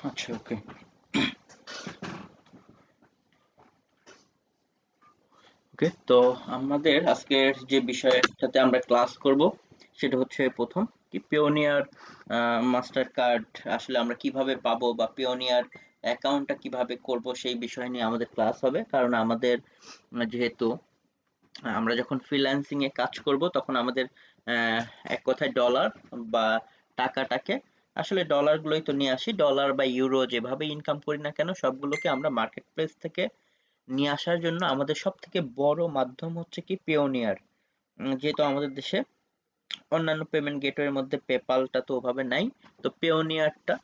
আচ্ছা, ওকে। ওকে, তো আমাদের আজকের যে বিষয়টাতে আমরা ক্লাস করব সেটা হচ্ছে প্রথম কি পিওনিয়ার মাস্টার কার্ড আসলে আমরা কিভাবে পাবো বা পিওনিয়ার অ্যাকাউন্টটা কিভাবে করব সেই বিষয় নিয়ে আমাদের ক্লাস হবে। কারণ আমাদের যেহেতু আমরা যখন ফ্রিল্যান্সিং এ কাজ করব তখন আমাদের আহ, এক কথায় ডলার বা টাকাটাকে আসলে ডলার গুলোই তো নিয়ে আসি, ডলার বা ইউরো যেভাবে ইনকাম করি না কেন সবগুলোকে আমরা মার্কেট প্লেস থেকে নিয়ে আসার জন্য আমাদের সব থেকে বড় মাধ্যম হচ্ছে কি পেওনিয়ার। যেহেতু আমাদের দেশে অন্যান্য পেমেন্ট গেটওয়ের মধ্যে পেপালটা তো ওভাবে নাই, তো পেওনিয়ারটা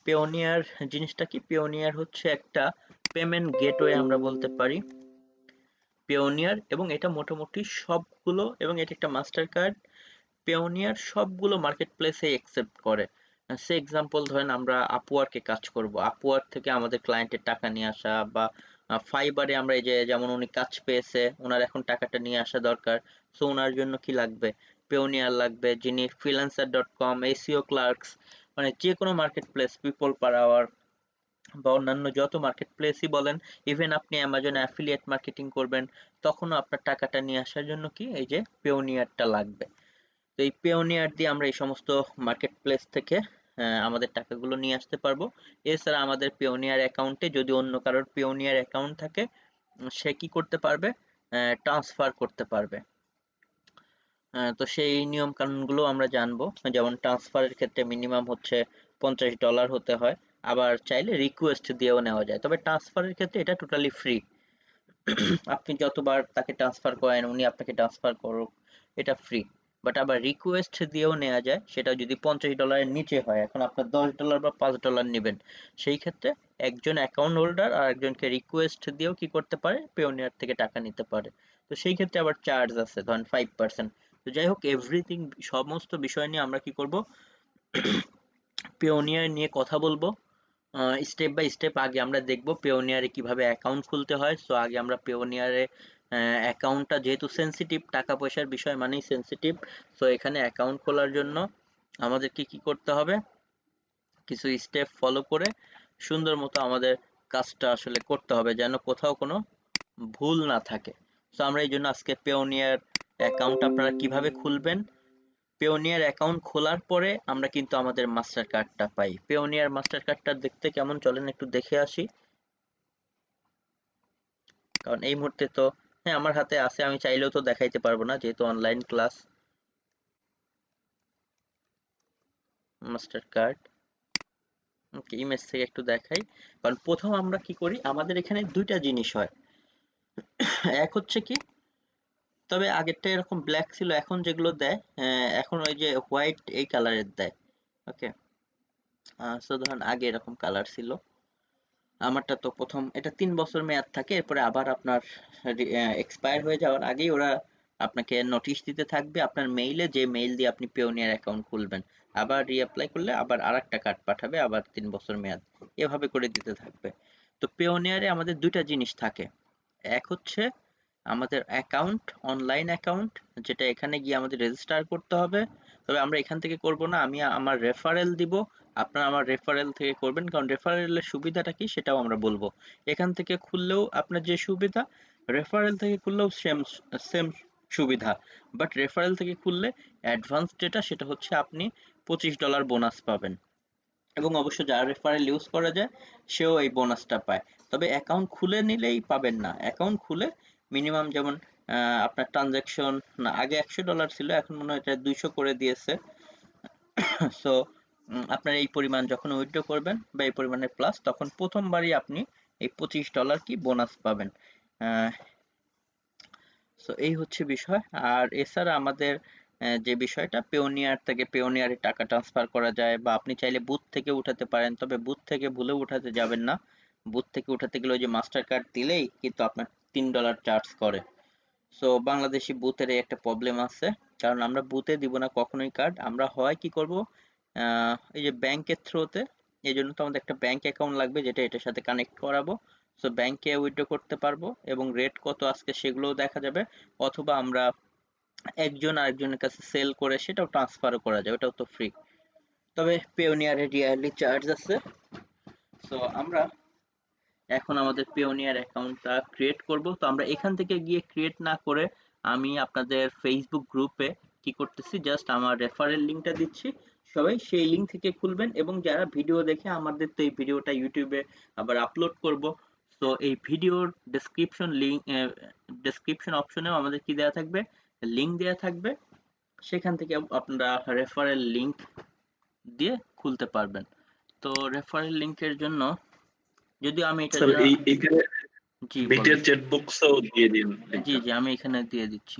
পেওনিয়ার জিনিসটা কি, পেওনিয়ার হচ্ছে একটা পেমেন্ট গেটওয়ে আমরা বলতে পারি। পেওনিয়ার এবং এটা মোটামুটি সবগুলো, এবং এটা একটা মাস্টার কার্ড, পেওনিয়ার সবগুলো মার্কেট প্লেসে একসেপ্ট করে। সে এক্সাম্পল ধরেন আমরা আপওয়ার্কে কাজ করব, আপওয়ার্ক থেকে আমাদের ক্লায়েন্টের টাকা নিয়ে আসা, বা ফাইবারে আমরা এই যে যেমন উনি কাজ পেয়েছে ওনার এখন টাকাটা নিয়ে আসা দরকার, সো ওনার জন্য কি লাগবে, পেওনিয়ার লাগবে। যিনি Freelancer dot com, SEO clerks, মানে যে কোনো market place, people per hour বা অন্যান্য যত মার্কেট প্লেসই বলেন, ইভেন আপনি অ্যামাজনে অ্যাফিলিয়েট মার্কেটিং করবেন তখনও আপনার টাকাটা নিয়ে আসার জন্য কি এই যে পেওনিয়ারটা লাগবে। তো এই পেওনিয়ার দিয়ে আমরা এই সমস্ত মার্কেট প্লেস থেকে আমাদের টাকাগুলো নিয়ে আসতে পারবো। এছাড়া আমাদের পেওনিয়ার অ্যাকাউন্টে যদি অন্য কারোর পেওনিয়ার অ্যাকাউন্ট থাকে, সে কি করতে পারবে, ট্রান্সফার করতে পারবে। তো সেই নিয়ম কানুনগুলো আমরা জানবো। যেমন ট্রান্সফারের ক্ষেত্রে মিনিমাম হচ্ছে $50 হতে হয়, আবার চাইলে রিকোয়েস্ট দিয়েও নেওয়া যায়, তবে ট্রান্সফারের ক্ষেত্রে এটা টোটালি ফ্রি। আপনি যতবার তাকে ট্রান্সফার করেন উনি আপনাকে ট্রান্সফার করুক, এটা ফ্রি। বাট আবার রিকোয়েস্ট দিয়েও নেওয়া যায়, সেটা যদি $50 নিচে হয়। এখন আপনার $10 বা $5 নেবেন, সেই ক্ষেত্রে একজন অ্যাকাউন্ট হোল্ডার আর একজনকে রিকোয়েস্ট দিয়েও কি করতে পারে, পেওনিয়ার থেকে টাকা নিতে পারে। তো সেই ক্ষেত্রে আবার চার্জ আছে ধরেন 5%। তো যাই হোক, এভরিথিং সমস্ত বিষয় নিয়ে আমরা কি করব, পেওনিয়ার নিয়ে কথা বলবো। স্টেপ বাই স্টেপ আগে আমরা দেখব পেওনিয়ারে কিভাবে অ্যাকাউন্ট খুলতে হয়। সো আগে আমরা পেওনিয়ারে অ্যাকাউন্টটা, যেহেতু সেনসিটিভ, টাকা পয়সার বিষয় মানেই সেনসিটিভ, সো এখানে অ্যাকাউন্ট খোলার জন্য আমাদেরকে কি করতে হবে, কিছু স্টেপ ফলো করে সুন্দর মতো আমাদের কাজটা আসলে করতে হবে যেন কোথাও কোনো ভুল না থাকে। সো আমরা এই জন্য আজকে পেওনিয়ার অ্যাকাউন্ট আপনারা কিভাবে খুলবেন, পেওনিয়ার অ্যাকাউন্ট খোলার পরে আমরা কিন্তু আমাদের মাস্টার কার্ডটা পাই। পেওনিয়ার মাস্টার কার্ডটা দেখতে কেমন চলেন একটু দেখে আসি। কারণ এই মুহূর্তে তো, হ্যাঁ আমার হাতে আছে, আমি চাইলেও তো দেখাইতে পারবো না যেহেতু অনলাইন ক্লাস। মাস্টার কার্ড, ওকে, ইমেজ থেকে একটু দেখাই। কারণ প্রথম আমরা কি করি, আমাদের এখানে দুইটা জিনিস হয়। এক হচ্ছে কি, তবে আগেরটা এরকম ব্ল্যাক ছিল, এখন যেগুলো দেয় এখন ওই যে হোয়াইট এই কালারের দেয়। ওকে, সো ধরেন আগে এরকম কালার ছিল। আমারটা তো প্রথম, এটা 3 বছর মেয়াদ থাকে, এরপরে আবার আপনার এক্সপায়ার হয়ে যাওয়ার আগেই ওরা আপনাকে নোটিশ দিতে থাকবে আপনার মেইলে, যে মেইল দিয়ে আপনি পেওনিয়ার অ্যাকাউন্ট খুলবেন। আবার রিঅ্যাপ্লাই করলে আবার আরেকটা কার্ড পাঠাবে, আবার 3 বছর মেয়াদ, এভাবে করে দিতে থাকবে। তো পেওনিয়ারে আমাদের দুইটা জিনিস থাকে। এক হচ্ছে আমাদের অ্যাকাউন্ট, অনলাইন অ্যাকাউন্ট, যেটা এখানে গিয়ে আমাদের রেজিস্টার করতে হবে। তবে আমরা এখান থেকে করব না, আমি আমার রেফারেল দিব, আপনারা আমার রেফারেল থেকে করবেন। কারণ রেফারেলের সুবিধাটা কি সেটাও আমরা বলবো। এখান থেকে খুললেও আপনার যে সুবিধা, রেফারেল থেকে খুললেও সেম সেম সুবিধা। বাট রেফারেল থেকে খুললে অ্যাডভান্স যেটা সেটা হচ্ছে আপনি $25 বোনাস পাবেন, এবং অবশ্য যারা রেফারেল ইউজ করা যায় সেও এই বোনাসটা পায়। তবে অ্যাকাউন্ট খুলে নিলেই পাবেন না, অ্যাকাউন্ট খুলে মিনিমাম যেমন আপনার ট্রানজাকশন, না আগে $100 ছিল, এখন মনে হয় এটা 200 করে দিয়েছে। সো আপনার এই পরিমাণ যখন উইথড্র করবেন বা এই পরিমাণের প্লাস, তখন প্রথমবারই আপনি এই $25 কি বোনাস পাবেন। সো এই হচ্ছে বিষয়। আর এছাড়া আমাদের যে বিষয়টা, পেওনিয়ার থেকে পেওনিয়ারে টাকা ট্রান্সফার করা যায়, বা আপনি চাইলে বুথ থেকে উঠাতে পারেন, তবে বুথ থেকে ভুলেও উঠাতে যাবেন না। বুথ থেকে উঠাতে গেলে ওই যে মাস্টার কার্ড দিলেই কিন্তু আপনার $3 চার্জ করে। সো বাংলাদেশি বুথের এই একটা প্রবলেম আছে, কারণ আমরা বুথে দিব না কখনোই কার্ড, আমরা হয় কি করব, এই যে ব্যাংকের থ্রুতে, এই জন্য তো আমাদের একটা ব্যাংক অ্যাকাউন্ট লাগবে যেটা এটার সাথে কানেক্ট করাবো। সো ব্যাংকে উইথড্র করতে পারবো এবং রেট কত আজকে সেগুলোও দেখা যাবে, অথবা আমরা একজন আরেকজনের কাছে সেল করে সেটাও ট্রান্সফারও করা যায়, ওটাও তো ফ্রি। তবে পেওনিয়ারের ইয়ারলি চার্জ আছে, সো আমরা এখন আমাদের পেওনিয়ার অ্যাকাউন্টটা ক্রিয়েট করব। তো আমরা এখান থেকে গিয়ে ক্রিয়েট না করে আমি আপনাদের ফেসবুক গ্রুপে কি করতেছি, জাস্ট আমার রেফারেল লিংকটা দিচ্ছি, সবাই সেই লিংক থেকে খুলবেন। এবং যারা ভিডিও দেখে, আমাদের তো এই ভিডিওটা ইউটিউবে আবার আপলোড করব, তো এই ভিডিওর ডেসক্রিপশন লিংক, ডেসক্রিপশন অপশনেও আমাদের কি দেওয়া থাকবে, লিংক দেওয়া থাকবে, সেখান থেকে আপনারা রেফারেল লিংক দিয়ে খুলতে পারবেন। তো রেফারেল লিংকের জন্য যদিও আমি এটার স্যার জন্য, এইখানে জি ভিডিও বলেন। চ্যাট বক্সও দিয়ে দিন জি লিংকটা। জি আমি এখানে দিয়ে দিচ্ছি।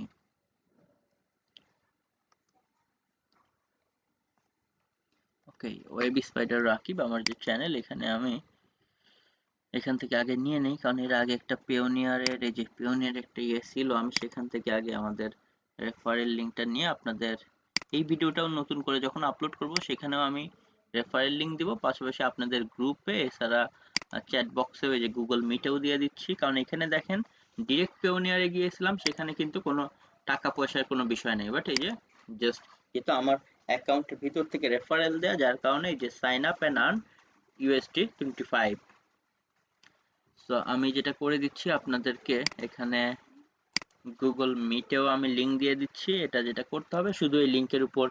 ওকে, ওয়েব স্পাইডার রাকিব আমার যে চ্যানেল, এখানে আমি এখান থেকে আগে নিয়ে নেই, কারণ এর আগে একটা পেওনিয়ারের, এই যে পেওনিয়ার একটা ইয়ে ছিল, আমি সেখান থেকে আগে আমাদের রেফারেল লিংকটা নিয়ে আপনাদের এই ভিডিওটাও নতুন করে যখন আপলোড করব সেখানেও আমি রেফারেল লিংক দিব, পাশাপাশি আপনাদের গ্রুপে, এছাড়া চ্যাট বক্সে, ওই যে গুগল মিটেও দিয়ে দিচ্ছি। কারণ এখানে দেখেন ডিরেক্ট পেওনিয়ারে গিয়েছিলাম, সেখানে কিন্তু কোনো টাকা পয়সার কোনো বিষয় নেই, বাট এই যে জাস্ট যেহেতু আমার অ্যাকাউন্টের ভিতর থেকে রেফারেল দেয়া, যার কারণে এই যে sign up and earn USD 25। So আমি যেটা করে দিচ্ছি আপনাদেরকে, এখানে গুগল মিটেও আমি লিংক দিয়ে দিচ্ছি। এটা যেটা করতে হবে, শুধু এই লিংকের উপর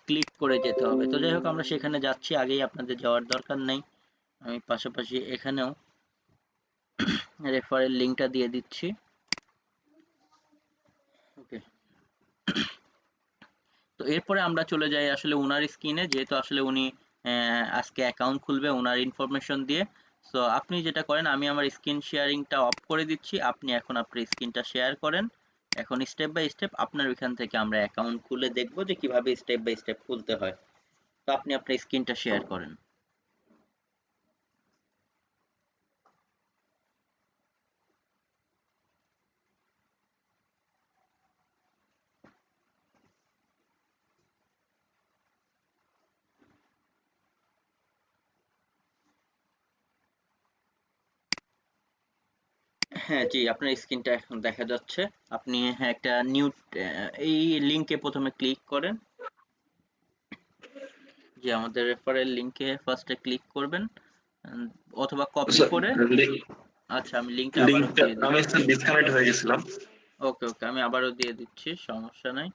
ক্লিক করে যেতে হবে। তো যাই হোক, আমরা সেখানে যাচ্ছি, আগেই আপনাদের যাওয়ার দরকার নেই। আমি পাশাপাশি এখানেও রেফারেল লিংকটা দিয়ে দিচ্ছি। ওকে, তো এরপরে আমরা চলে যাই আসলে ওনার স্ক্রিনে, যেহেতু আসলে উনি আজকে অ্যাকাউন্ট খুলবে ওনার ইনফরমেশন দিয়ে। সো আপনি যেটা করেন, আমি আমার স্ক্রিন শেয়ারিংটা অফ করে দিচ্ছি, আপনি এখন আপনার স্ক্রিনটা শেয়ার করেন। এখন স্টেপ বাই স্টেপ আপনার ওইখান থেকে আমরা অ্যাকাউন্ট খুলে দেখবো যে কিভাবে স্টেপ বাই স্টেপ খুলতে হয়। তো আপনি আপনার স্ক্রিনটা শেয়ার করেন। হ্যাঁ জি, আপনার স্ক্রিনটা এখন দেখা যাচ্ছে। আপনি হ্যাঁ একটা নিউ, এই লিংকে প্রথমে ক্লিক করেন, যে আমাদের রেফারেল লিংকে ফার্স্টে ক্লিক করবেন, উম, অথবা কপি স্যার করে। আচ্ছা, আমি লিংকটা আবারও লিংকটা দিয়ে আমি দিচ্ছি। স্যার ডিসকানেক্ট হয়ে গেছিলাম। ওকে ওকে, আমি আবারও দিয়ে দিচ্ছি, সমস্যা নাই।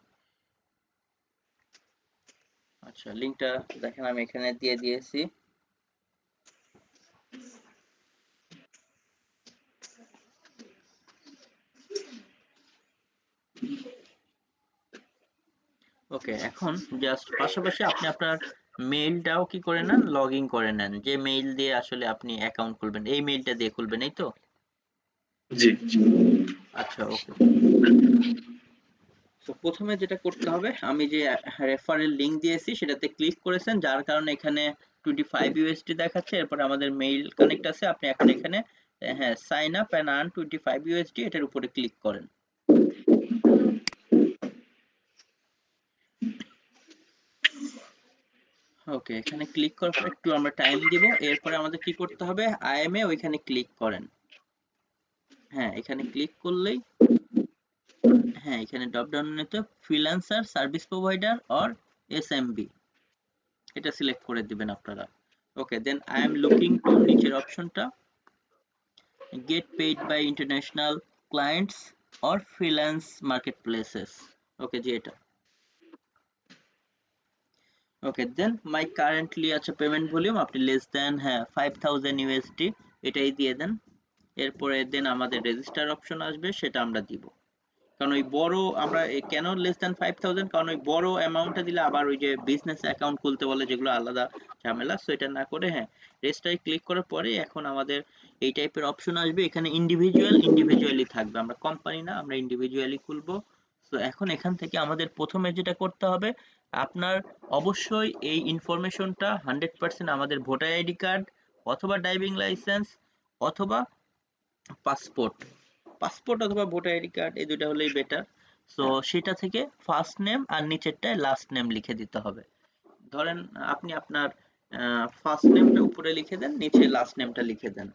আচ্ছা, লিংকটা দেখেন আমি এখানে দিয়ে দিয়েছি। ওকে, এখন জাস্ট পাশাপাশি আপনি আপনার মেইলটাও কি করে নেন, লগ ইন করে নেন, যে মেইল দিয়ে আসলে আপনি অ্যাকাউন্ট খুলবেন, এই মেইলটা দিয়ে খুলবেন, এই তো? জি। আচ্ছা ওকে। তো প্রথমে যেটা করতে হবে, আমি যে রেফারেল লিংক দিয়েছি সেটাতে ক্লিক করেছেন, যার কারণে এখানে 25 ইউএসডি দেখাচ্ছে। এরপর আমাদের মেইল কানেক্ট আছে, আপনি এখন এখানে হ্যাঁ sign up and earn 25 USD এটার উপরে ক্লিক করেন। ওকে, এখানে ক্লিক করার পর একটু আমরা টাইম দিব। এরপরে আমাদের কি করতে হবে, আইএমএ ওইখানে ক্লিক করেন। হ্যাঁ, এখানে ক্লিক করলেই, হ্যাঁ এখানে ড্রপ ডাউনে তো freelancer service provider or SMB, এটা সিলেক্ট করে দিবেন আপনারা। Okay, then I am looking to, নিচের অপশনটা get paid by international clients or freelance marketplaces, ওকে জি এটা। ওকে, দেন মাই কারেন্টলি, আচ্ছা পেমেন্ট ভলিউম আপনি লেস দেন, হ্যাঁ 5000 ইউএসডি এটাই দিয়ে দেন। এরপরে দেন আমাদের রেজিস্টার অপশন আসবে, সেটা আমরা দিব। কারণ ওই বড়, আমরা কেন লেস দ্যান 5000, কারণ ওই বড় অ্যামাউন্টটা দিলে আবার ওই যে বিজনেস অ্যাকাউন্ট খুলতে বলে, যেগুলো আলাদা ঝামেলা, সো এটা না করে হ্যাঁ রেজিস্টারে ক্লিক করার পরে এখন আমাদের এই টাইপের অপশন আসবে। এখানে ইন্ডিভিজুয়ালি থাকবে, আমরা কোম্পানি না, আমরা ইন্ডিভিজুয়ালি খুলবো। তো এখন এখান থেকে আমাদের প্রথমে যেটা করতে হবে, আপনার অবশ্যই এই ইনফরমেশনটা 100% আমাদের ভোটার আইডি কার্ড অথবা ড্রাইভিং লাইসেন্স অথবা পাসপোর্ট, অথবা ভোটার আইডি কার্ড, এই দুইটা হলেই বেটার। সো সেটা থেকে ফার্স্ট নেম আর নিচেরটায় লাস্ট নেম লিখে দিতে হবে। ধরেন আপনি আপনার ফার্স্ট নেমটা উপরে লিখে দেন, নিচে লাস্ট নেমটা লিখে দেন।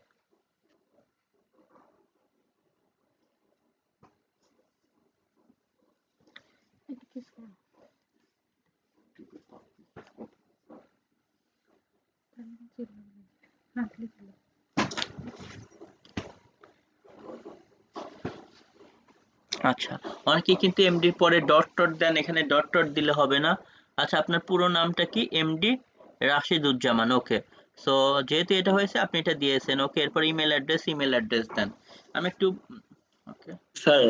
আচ্ছা, অনেকে কিন্তু এমডি পরে ডট টট দেন, এখানে ডট টট দিলে হবে না। আচ্ছা, আপনার পুরো নামটা কি? এমডি রাশিদুজ্জামান। ওকে, সো যেহেতু এটা হয়েছে আপনি এটা দিয়েছেন। ওকে, এরপর ইমেল অ্যাড্রেস দেন। আমি একটু ওকে, স্যার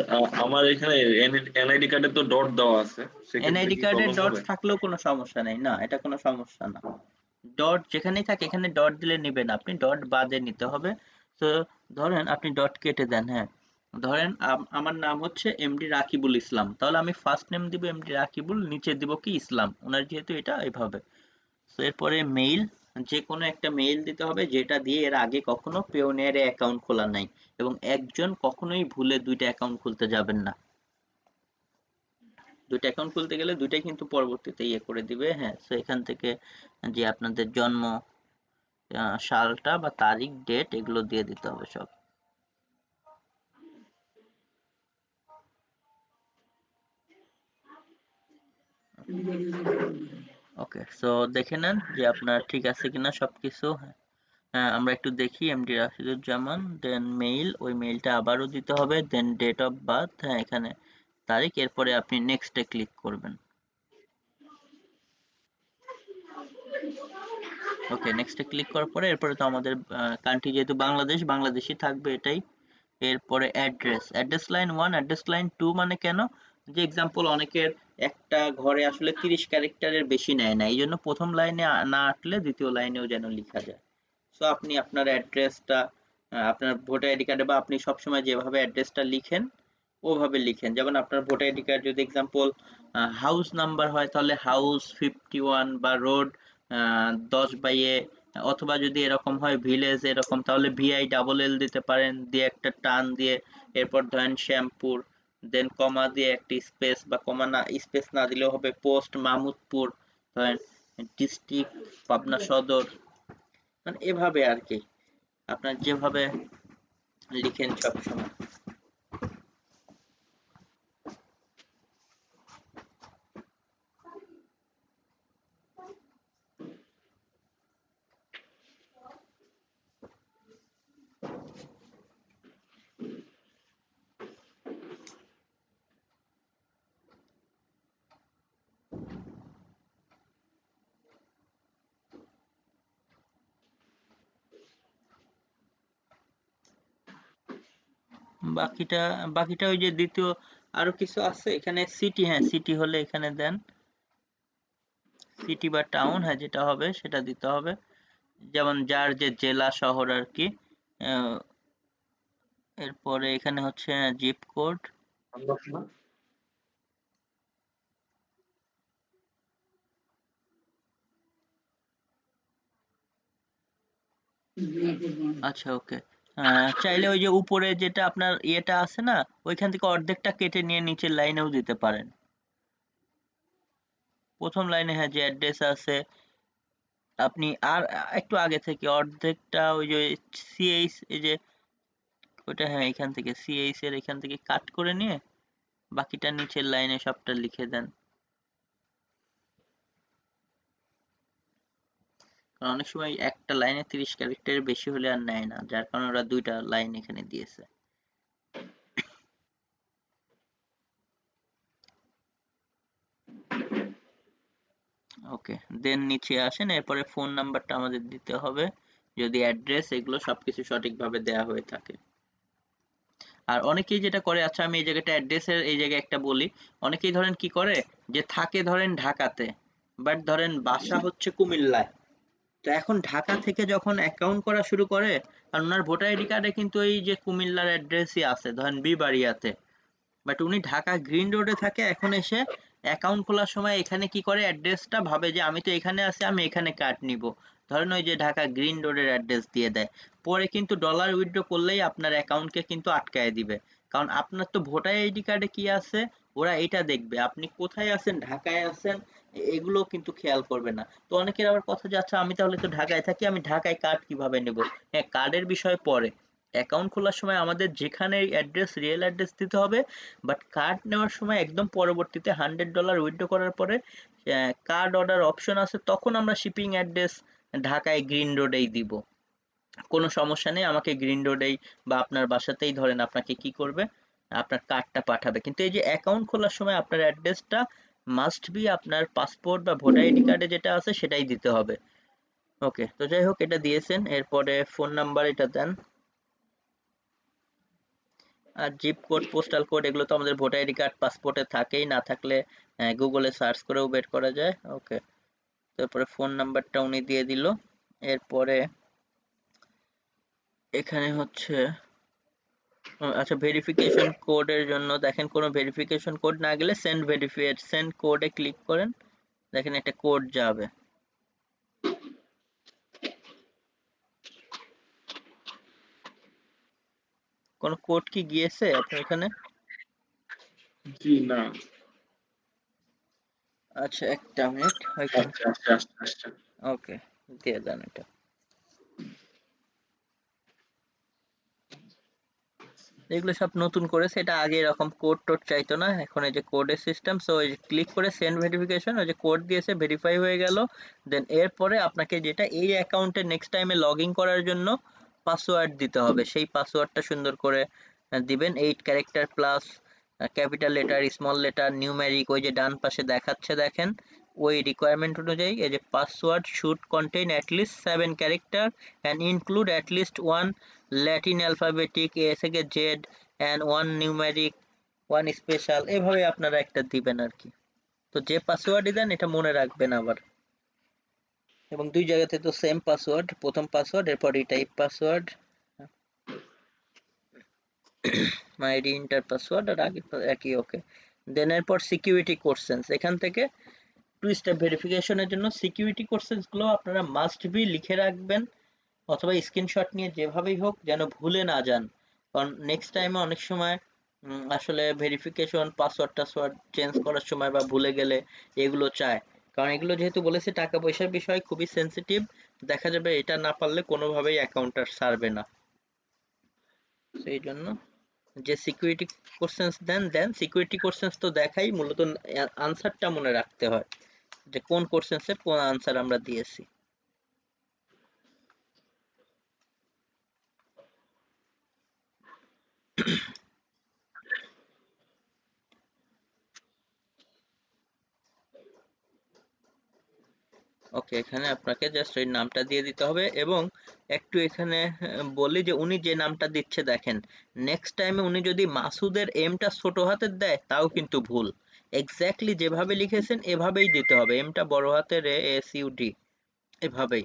আমার এখানে এনআইডি কার্ডে তো ডট দেওয়া আছে, সেক্ষেত্রে এনআইডি কি কার্ডে প্রবলেম ডট হবে? থাকলেও কোনো সমস্যা নেই, না এটা কোনো সমস্যা না। ডট যেখানেই থাকে এখানে ডট দিলে নিবে না, আপনি ডট বাদে নিতে হবে। তো ধরেন আপনি ডট কেটে দেন, হ্যাঁ। ধরেন আমার নাম হচ্ছে এমডি রাকিবুল ইসলাম, তাহলে আমি ফার্স্ট নেম দিব এমডি রাকিবুল, নিচে দিব কি ইসলাম, ওনার যেহেতু এটা এইভাবে। তো এরপরে মেইল, যে কোনো একটা মেইল দিতে হবে যেটা দিয়ে এর আগে কখনো পেওনিয়ারে অ্যাকাউন্ট খোলা নাই, এবং একজন কখনোই ভুলে দুইটা অ্যাকাউন্ট খুলতে যাবেন না। দুইটা অ্যাকাউন্ট খুলতে গেলে দুইটাই কিন্তু পরবর্তীতে ইয়ে করে দিবে, হ্যাঁ। তো এখান থেকে যে আপনাদের জন্ম সালটা বা তারিখ, ডেট, এগুলো দিয়ে দিতে হবে সব। ওকে, সো দেখে নেন যে আপনার ঠিক আছে কিনা সবকিছু। হ্যাঁ, আমরা একটু দেখি। এমডি রাশিদুজ্জামান, দেন মেইল, ওই মেইলটা আবারও দিতে হবে, দেন ডেট অফ বার্থ, হ্যাঁ এখানে তারিখ, এরপরে আপনি নেক্সটে ক্লিক করবেন। ওকে, নেক্সটে ক্লিক করার পরে এরপরে তো আমাদের কান্ট্রি যেহেতু বাংলাদেশ, বাংলাদেশই থাকবে এটাই। এরপরে অ্যাড্রেস লাইন 1, অ্যাড্রেস লাইন 2 মানে কেন? যে এক্সাম্পল অনেকের একটা ঘরে আসলে 30 ক্যারেক্টারের বেশি নেয় না, এই জন্য প্রথম লাইনে না আটলে দ্বিতীয় লাইনেও যেন লেখা যায়। সো আপনি আপনার অ্যাড্রেসটা আপনার ভোটার আইডি কার্ডে, বা আপনি সবসময় যেভাবে অ্যাড্রেসটা লিখেন ওভাবে লিখেন। যেমন আপনার ভোটার আইডি কার্ড যদি এক্সাম্পল হাউস নাম্বার হয়, তাহলে হাউস 51 বা রোড 10/A, অথবা যদি এরকম হয় ভিলেজ এরকম, তাহলে VI দিতে পারেন, দিয়ে একটা টান দিয়ে এরপর ধরেন শ্যামপুর, দেন কমা দিয়ে একটা স্পেস, বা কমা না স্পেস না দিলেও হবে, পোস্ট মাহমুদপুর, ধরেন ডিস্ট্রিক্ট পাবনা সদর, মানে এভাবে আর কি, আপনার যেভাবে লিখেন সবসময়। বাকিটা বাকিটা ওই যে দ্বিতীয় আরো কিছু আছে এখানে, সিটি, হ্যাঁ সিটি হলে এখানে দেন, সিটি বা টাউন, হ্যাঁ যেটা হবে সেটা দিতে হবে। যেমন যার যে জেলা শহর আর কি। আহ, এরপরে এখানে হচ্ছে জিপ কোড। আমরা আচ্ছা, ওকে। চাইলে ওই যে উপরে যেটা আপনার ইয়েটা আছে না, ওইখান থেকে অর্ধেকটা কেটে নিয়ে নিচের লাইনেও দিতে পারেন। প্রথম লাইনে হ্যাঁ যে অ্যাড্রেস আছে, আপনি আর একটু আগে থেকে অর্ধেকটা ওই যে সিএইচ, এই যে ওইটা, হ্যাঁ এখান থেকে সিএইচ এর এখান থেকে কাট করে নিয়ে বাকিটা নিচের লাইনে সবটা লিখে দেন। কারণ অনেক সময় একটা লাইনে 30 ক্যারেক্টারের বেশি হলে আর নেয় না, যার কারণে ওরা দুইটা লাইন এখানে দিয়েছে। ওকে, দেন নিচে আসেন, এরপরে ফোন নাম্বারটা আমাদের দিতে হবে, যদি অ্যাড্রেস এগুলো সবকিছু সঠিকভাবে দেয়া হয়ে থাকে। আর অনেকেই যেটা করে, আচ্ছা আমি এই জায়গাটা অ্যাড্রেসের এই জায়গায় একটা বলি, অনেকেই ধরেন কি করে, যে থাকে ধরেন ঢাকাতে, বাট ধরেন বাসা হচ্ছে কুমিল্লায়। তো এখন ঢাকা থেকে যখন অ্যাকাউন্ট করা শুরু করে, আর ওনার ভোটার আইডি কার্ডে কিন্তু এই যে কুমিল্লার অ্যাড্রেসই আছে, ধরেন বিবাড়িয়াতে, বাট উনি ঢাকা গ্রিন রোডে থাকে, এখন এসে অ্যাকাউন্ট খোলার সময় এখানে কি করে, অ্যাড্রেসটা ভাবে যে আমি তো এখানে আছি, আমি এখানে কার্ড নিব, ধরেন ওই যে ঢাকা গ্রিন রোডের অ্যাড্রেস দিয়ে দেয়। পরে কিন্তু ডলার উইথড্র করলেই আপনার অ্যাকাউন্টকে কিন্তু আটকায় দিবে, কারণ আপনার তো ভোটার আইডি কার্ডে কি আছে ওরা এটা দেখবে, আপনি কোথায় আছেন, ঢাকায় আছেন, এগুলো কিন্তু খেয়াল করবে না। তো অনেকের আবার কথা যে আচ্ছা আমি তাহলে তো ঢাকায় থাকি, আমি ঢাকায় কার্ড কিভাবে নেব? হ্যাঁ, কার্ডের বিষয় পরে, অ্যাকাউন্ট খোলার সময় আমাদের যেখানে অ্যাড্রেস, রিয়েল অ্যাড্রেস দিতে হবে, বাট কার্ড নেওয়ার সময় একদম পরবর্তীতে $100 উইথড্র করার পরে কার্ড অর্ডার অপশন আছে, তখন আমরা শিপিং অ্যাড্রেস ঢাকায় গ্রিন রোডেই দিব। কোনো সমস্যা নেই, আমাকে গ্রিন রোডেই বা আপনার বাসাতেই ধরেন আপনাকে কি করবে, আপনার কার্ডটা পাঠাবে। কিন্তু এই যে অ্যাকাউন্ট খোলার সময় আপনার অ্যাড্রেসটা মাস্ট বি আপনার পাসপোর্ট বা ভোটার আইডি কার্ডে যেটা আছে সেটাই দিতে হবে। ওকে, তো যাই হোক এটা দিয়েছেন, এরপরে ফোন নাম্বার এটা দেন। আর জিপ কোড, পোস্টাল কোড এগুলো তো আমাদের ভোটার আইডি কার্ড পাসপোর্টে থাকেই, না থাকলে গুগলে সার্চ করেও বের করা যায়। ওকে, তারপরে ফোন নাম্বারটা উনি দিয়ে দিল। এরপরে এখানে হচ্ছে আচ্ছা, ভেরিফিকেশন কোডের জন্য দেখেন কোনো ভেরিফিকেশন কোড না গেলে সেন্ড কোডে ক্লিক করেন, দেখেন একটা কোড যাবে। কোনো কোড কি গিয়েছে আপনার এখানে? জি না। আচ্ছা একটা মিনিট ওইখানে। আচ্ছা আচ্ছা আচ্ছা আচ্ছা। ওকে, দিয়ে দেন এটা। এগুলো সব নতুন করেছে, এটা আগে এরকম কোড টোড চাইতো না, এখন এই যে কোডের সিস্টেম। সো এই যে ক্লিক করে সেন্ড ভেরিফিকেশন, ওই যে কোড দিয়েছে ভেরিফাই হয়ে গেল। দেন এরপরে আপনাকে যেটা এই অ্যাকাউন্টে নেক্সট টাইমে লগ ইন করার জন্য পাসওয়ার্ড দিতে হবে, সেই পাসওয়ার্ডটা সুন্দর করে দিবেন, 8 character plus capital letter, small letter, numeric, ওই যে ডান পাশে দেখাচ্ছে দেখেন, ওই রিকোয়ারমেন্ট অনুযায়ী এই যে password should contain at least 7 character and include at least one Latin alphabetic A থেকে Z and one numeric, one special, এভাবে আপনারা একটা দিবেন আর কি। তো যে পাসওয়ার্ডই দেন এটা মনে রাখবেন আবার, এবং দুই জায়গাতে তো সেম পাসওয়ার্ড, প্রথম পাসওয়ার্ড এরপর retype password, ID enter password আর আগে একই। ওকে, দেন এরপর সিকিউরিটি কোশ্চেন্স, এখান থেকে টু স্টেপ ভেরিফিকেশনের জন্য সিকিউরিটি কোশ্চেন্স গুলো আপনারা মাস্ট বি লিখে রাখবেন, অথবা স্ক্রিনশট নিয়ে যেভাবেই হোক যেন ভুলে না যান। কারণ নেক্সট টাইমে অনেক সময় আসলে ভেরিফিকেশন পাসওয়ার্ড টাসওয়ার্ড চেঞ্জ করার সময় বা ভুলে গেলে এগুলো চায়। কারণ এগুলো যেহেতু বলেছে টাকা পয়সার বিষয়, খুবই সেনসিটিভ, দেখা যাবে এটা না পারলে কোনোভাবেই অ্যাকাউন্ট আর সারবে না। সেই জন্য যে সিকিউরিটি কোশ্চেন্স দেন সিকিউরিটি কোশ্চেন্স তো দেখাই, মূলত আনসারটা মনে রাখতে হয় যে কোন কোশ্চেন্সে কোন আনসার আমরা দিয়েছি। ওকে, এখানে আপনাকে জাস্ট ওই নামটা দিয়ে দিতে হবে, এবং একটু এখানে বলি যে উনি যে নামটা দিচ্ছে দেখেন, নেক্সট টাইমে উনি যদি মাসুদের এমটা ছোট হাতের দেয় তাও কিন্তু ভুল, এক্স্যাক্টলি যেভাবে লিখেছেন এভাবেই দিতে হবে, এমটা বড় হাতের ASUD এভাবেই।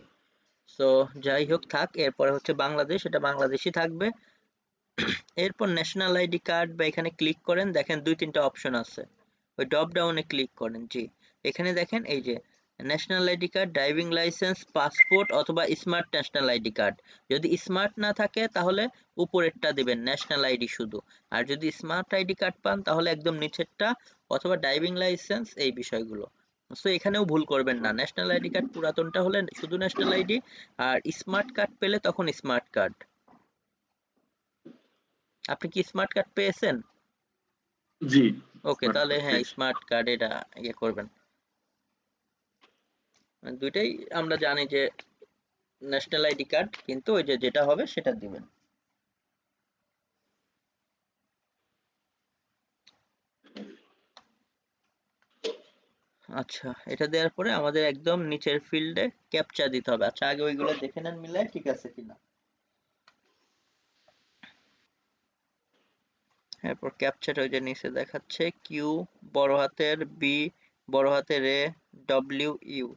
সো যাই হোক থাক, এরপরে হচ্ছে বাংলাদেশ, এটা বাংলাদেশি থাকবে। এরপর ন্যাশনাল আইডি কার্ড বা এখানে ক্লিক করেন, দেখেন 2-3টা অপশন আছে, ওই ড্রপ ডাউনে ক্লিক করেন। জি, এখানে দেখেন এই যে national ID card, driving licence, passport অথবা স্মার্ট ন্যাশনাল আইডি কার্ড। যদি স্মার্ট না থাকে তাহলে উপরেরটা দিবেন ন্যাশনাল আইডি শুধু, আর যদি স্মার্ট আইডি কার্ড পান তাহলে একদম নিচেরটা, অথবা ড্রাইভিং লাইসেন্স, এই বিষয়গুলো। সো এখানেও ভুল করবেন না, ন্যাশনাল আইডি কার্ড পুরাতনটা হলে শুধু ন্যাশনাল আইডি, আর স্মার্ট কার্ড পেলে তখন স্মার্ট কার্ড। আপনি কি স্মার্ট কার্ড পেয়েছেন? জি। ওকে, স্মার্ট তাহলে কার্ড হ্যাঁ পেয়েছি। স্মার্ট কার্ড এটা ইয়ে করবেন। দুইটাই আমরা জানি যে ন্যাশনাল আইডি কার্ড, কিন্তু ওই যে যেটা হবে সেটা দিবেন। আচ্ছা, এটা দেওয়ার পরে আমাদের একদম নিচের ফিল্ডে ক্যাপচা দিতে হবে। আচ্ছা আগে ওইগুলো দেখে নেন মিলায় ঠিক আছে কিনা। এরপর ক্যাপচাটা ওই যে নিচে দেখাচ্ছে কিউ বড় হাতের, বি বড় হাতের, WU।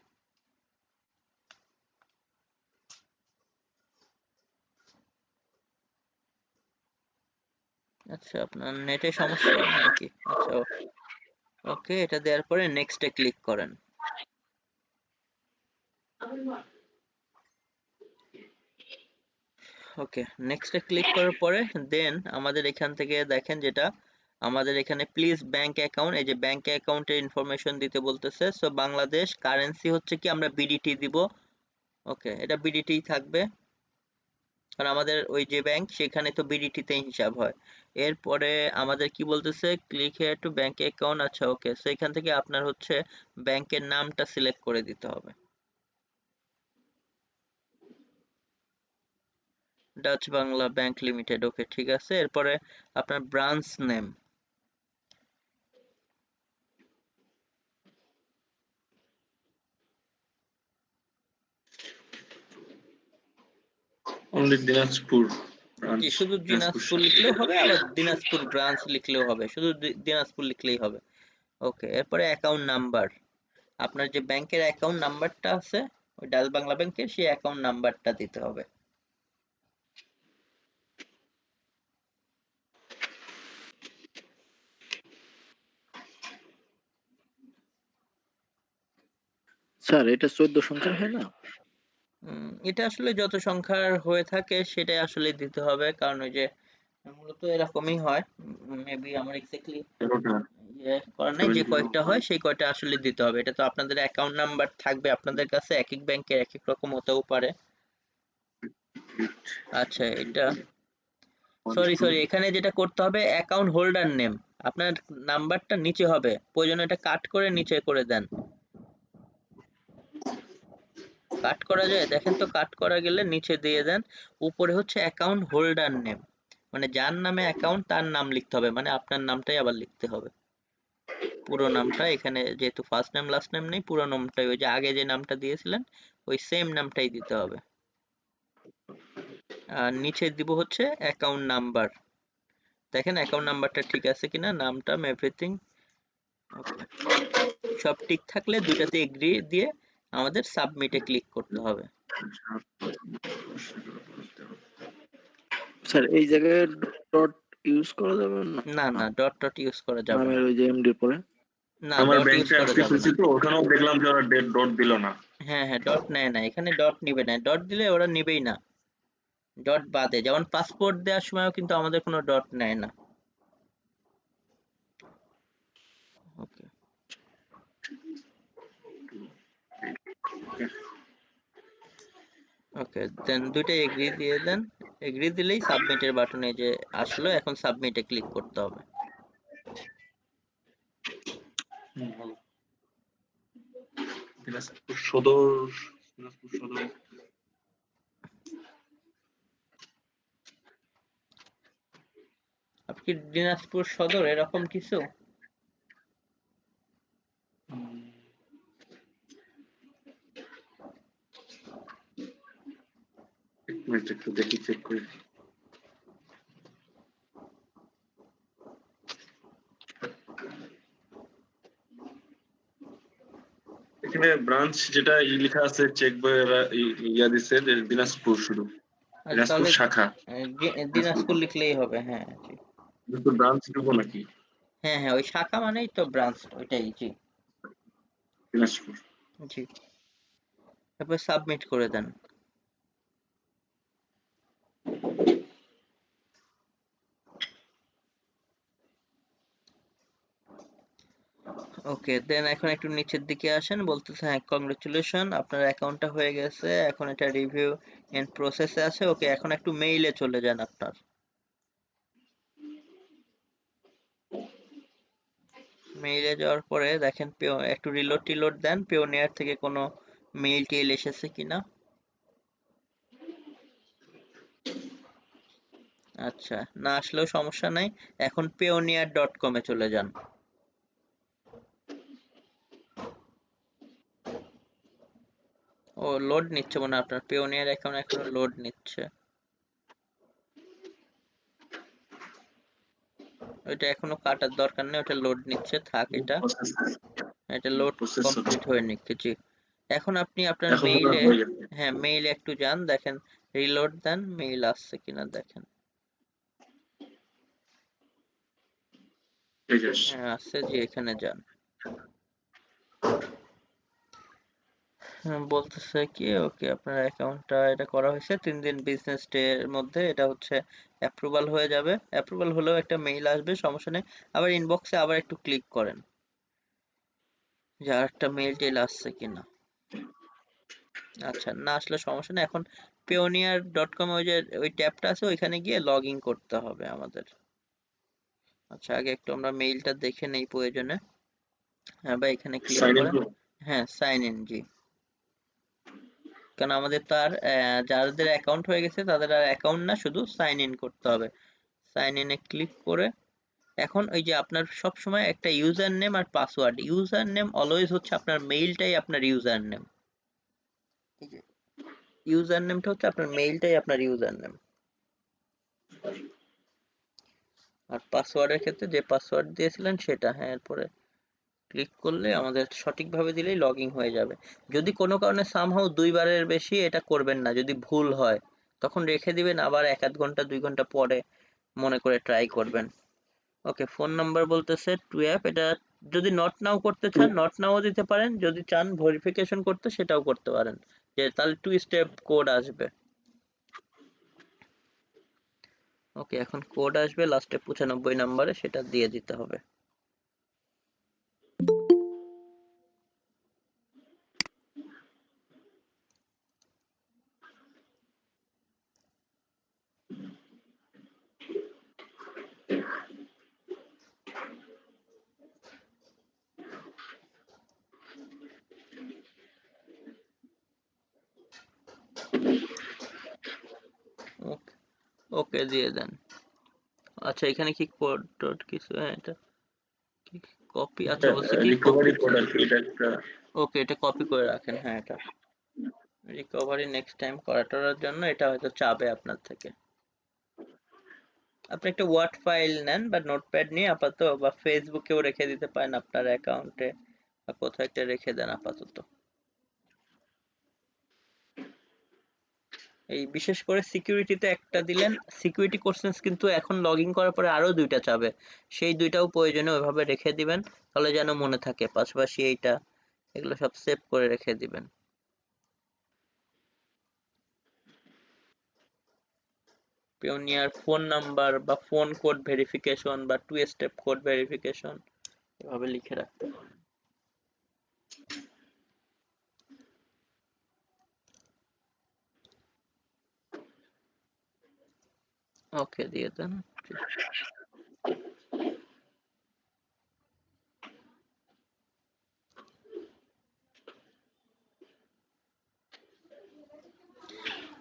আচ্ছা, আপনার নেটে সমস্যা নাকি? আচ্ছা, ওকে, এটা দেওয়ার পরে নেক্সটে ক্লিক করেন। ওকে, নেক্সটে ক্লিক করার পরে দেন আমাদের এখান থেকে দেখেন যেটা আমাদের এখানে প্লিজ ব্যাংক অ্যাকাউন্ট, এই যে ব্যাংক অ্যাকাউন্টের ইনফরমেশন দিতে বলতেছে। সো বাংলাদেশ কারেন্সি হচ্ছে কি আমরা বিডিটি দিব। ওকে, এটা বিডিটি থাকবে, কারণ আমাদের ওই যে ব্যাংক সেখানে তো বিডিটি তে হিসাব হয়। এরপরে আমাদের কি বলতেছে, click here to bank account. আচ্ছা ওকে, সো এখান থেকে আপনার হচ্ছে ব্যাংকের নামটা সিলেক্ট করে দিতে হবে। ডাচ বাংলা ব্যাংক লিমিটেড, ওকে ঠিক আছে। এরপরে আপনার ব্রাঞ্চ নেম। অনলি দিনাজপুর জি, ব্রাঞ্চ, শুধু দিনাজপুর দিনাজপুর শাখা। লিখলেও হবে, আবার দিনাজপুর ব্রাঞ্চ লিখলেও হবে, শুধু দিনাজপুর লিখলেই হবে। ওকে, এরপরে অ্যাকাউন্ট নাম্বার। আপনার যে ব্যাংকের অ্যাকাউন্ট নাম্বারটা আছে ওই ডাচ বাংলা ব্যাংকের, সেই অ্যাকাউন্ট নাম্বারটা দিতে হবে। স্যার এটা 14 সংখ্যার হয় না? এটা আসলে যত সংখ্যার হয়ে থাকে সেটাই আসলে দিতে হবে, কারণ ওই যে মূলত এরকমই হয়। মেবি আমার এক্স্যাক্টলি তেরোটা, ইয়ে করা নাই, যে 17 কয়েকটা হয় সেই কয়টা আসলে দিতে হবে। এটা তো আপনাদের অ্যাকাউন্ট নাম্বার থাকবে আপনাদের কাছে, এক এক ব্যাংকের এক এক রকম হতেও পারে। আচ্ছা, এটা সরি 12। সরি, এখানে যেটা করতে হবে অ্যাকাউন্ট হোল্ডার নেম, আপনার নাম্বারটা নিচে হবে, প্রয়োজন এটা কাট করে নিচে করে দেন। কাট করা যায়, দেখেন তো, কাট করা গেলে নিচে দিয়ে দেন। উপরে হচ্ছে অ্যাকাউন্ট হোল্ডার নেম, মানে যার নামে অ্যাকাউন্ট তার নাম লিখতে হবে, মানে আপনার নামটাই আবার লিখতে হবে, পুরো নামটা। এখানে যেহেতু ফার্স্ট নেম লাস্ট নেম নেই, পুরো নামটাই, ওই যে আগে যে নামটা দিয়েছিলেন ওই সেম নামটাই দিতে হবে। আর নিচে দিব হচ্ছে অ্যাকাউন্ট নাম্বার। দেখেন অ্যাকাউন্ট নাম্বারটা ঠিক আছে কিনা, নামটা এভরিথিং ওকে। সব ঠিক থাকলে দুইটাতে এগ্রি দিয়ে আমাদের সাবমিটে ক্লিক করতে হবে। স্যার এই জায়গায় ডট ইউজ করা যাবে না? না না, ডট ডট ইউজ করা যাবে নামের না। ওই যে এমডির পরে? না, আমার ডট ইউজ ব্যাংকে করা আজকে যাবে না। খুলছি তো ওখানেও দেখলাম যে ওরা ডট দিল না। হ্যাঁ হ্যাঁ, ডট নেয় না, এখানে ডট নিবে না, ডট দিলে ওরা নিবেই না। ডট বাদে, যেমন পাসপোর্ট দেওয়ার সময়ও কিন্তু আমাদের কোনো ডট নেয় না। ওকে ওকে, দেন দুইটা এগ্রি দিয়ে দেন। এগ্রি দিলেই সাবমিটের বাটনে যে আসলো, এখন সাবমিটে ক্লিক করতে হবে। ভালো। দিনাজপুর সদর, দিনাজপুর সদর। আপনি কি দিনাজপুর সদর এরকম কিছু? এক মিনিট একটু দেখি, চেক করি। এখানে ব্রাঞ্চ যেটা লেখা আছে চেক বই ইয়া দিচ্ছে যে দিনাজপুর শুধু, আচ্ছা, দিনাজপুর তাহলে শাখা। দিনাজপুর দিনাজপুর লিখলেই হবে, হ্যাঁ জি। দিনাজপুর ব্রাঞ্চ দিব নাকি? হ্যাঁ হ্যাঁ, ওই শাখা মানেই তো ব্রাঞ্চ, ওইটাই জি। দিনাজপুর। জি, তারপর সাবমিট করে দেন। ওকে, দেন এখন একটু নিচের দিকে আসেন, বলতেছে হ্যাঁ কংগ্রেচুলেশন, আপনার অ্যাকাউন্টটা হয়ে গেছে, এখন এটা রিভিউ এন্ড প্রসেসে আছে। ওকে, এখন একটু মেইলে চলে যান আপনার। মেইলে যাওয়ার পরে দেখেন একটু রিলোড টিলোড দেন, পেওনিয়ার থেকে কোনো মেইল টেইল এসেছে কিনা। আচ্ছা, না আসলেও সমস্যা নাই, এখন payoneer.com এ চলে যান। ও লোড নিচ্ছে মনে হয়, আপনার পেওনিয়ার অ্যাকাউন্ট এখনো লোড নিচ্ছে। ওইটা এখনো কাটার দরকার নেই, ওটা লোড নিচ্ছে, থাক এটা। এটা লোড প্রসেস হচ্ছে, কমপ্লিট হয়ে নিচ্ছে জি। এখন আপনি আপনার এখন মনে হয় মেইলে, হয়ে গেছে। হ্যাঁ মেইলে একটু যান, দেখেন রিলোড দেন, মেইল আসছে কিনা দেখেন। এই যে আসছে। হ্যাঁ আসছে জি, এখানে যান। হ্যাঁ, বলতেছে কি ওকে আপনার অ্যাকাউন্টটা এটা করা হয়েছে, 3 দিন বিজনেস ডে এর মধ্যে এটা হচ্ছে অ্যাপ্রুভাল হয়ে যাবে। অ্যাপ্রুভাল হলেও একটা মেইল আসবে, সমস্যা নেই। আবার ইনবক্সে আবার একটু ক্লিক করেন যে আরেকটা মেইল টেল আসছে কিনা। আচ্ছা, না আসলে সমস্যা নেই, এখন payoneer.com ওই যে ওই ট্যাবটা আছে ওইখানে গিয়ে লগ ইন করতে হবে আমাদের। আচ্ছা, আগে একটু আমরা মেইলটা দেখে নেই প্রয়োজনে। হ্যাঁ ভাই, এখানে ক্লিক সাইন ইন করেন। করো। হ্যাঁ, সাইন ইন জি। কারণ আমাদের তো আর যাদের অ্যাকাউন্ট হয়ে গেছে তাদের আর অ্যাকাউন্ট না, শুধু সাইন ইন করতে হবে। সাইন ইনে ক্লিক করে এখন ওই যে আপনার সব সময় একটা ইউজার নেম আর পাসওয়ার্ড, ইউজার নেম অলওয়েজ হচ্ছে আপনার মেইলটাই আপনার ইউজার নেম। এই যে ইউজার নেমটা হচ্ছে আপনার মেইলটাই আপনার ইউজার নেম। আর পাসওয়ার্ডের ক্ষেত্রে যে পাসওয়ার্ড দিয়েছিলেন সেটা, হ্যাঁ, এরপরে ক্লিক করলে আমাদের সঠিকভাবে দিলেই লগ ইন হয়ে যাবে। যদি কোনো কারণে সামহাউ 2 বারের বেশি এটা করবেন না, যদি ভুল হয় তখন রেখে দিবেন, আবার 1 আধ ঘন্টা 2 ঘন্টা পরে মনে করে ট্রাই করবেন। ওকে, ফোন নাম্বার বলতেছে টু অ্যাপ, এটা যদি নট নাও করতে চান নট নাও দিতে পারেন, যদি চান ভেরিফিকেশন করতে সেটাও করতে পারেন, যে তাহলে 2 স্টেপ কোড আসবে। ওকে, এখন কোড আসবে লাস্টে 95 নাম্বারে, সেটা দিয়ে দিতে হবে। ওকে, ওকে দিয়ে দেন। আচ্ছা, এখানে কি কোড টোড কিছু, হ্যাঁ, এটা কি কপি, আচ্ছা বলছে কি রিকভারি কোড আর কি, এটা একটা। ওকে, এটা কপি করে রাখেন, হ্যাঁ, এটা রিকভারি নেক্সট টাইম করার জন্য এটা হয়তো চাবে আপনার থেকে। আপনি একটা ওয়ার্ড ফাইল নেন বা নোটপ্যাড নিয়ে আপাতত, বা ফেসবুকেও রেখে দিতে পারেন আপনার অ্যাকাউন্টে, বা কোথাও একটা রেখে দেন আপাতত। এই বিশেষ করে সিকিউরিটিতে একটা দিলেন, সিকিউরিটি কোশ্চেন্স কিন্তু এখন লগ ইন করার পরে আরো 2টা চাবে, সেই 2টাও প্রয়োজনে ওইভাবে রেখে দিবেন, তাহলে যেন মনে থাকে। পাশাপাশি এইটা, এগুলো সব সেভ করে রেখে দিবেন। পিওনিয়ার ফোন নাম্বার বা ফোন কোড ভেরিফিকেশন বা 2 স্টেপ কোড ভেরিফিকেশন এভাবে লিখে রাখতে পারেন। ওকে দিয়ে দেন।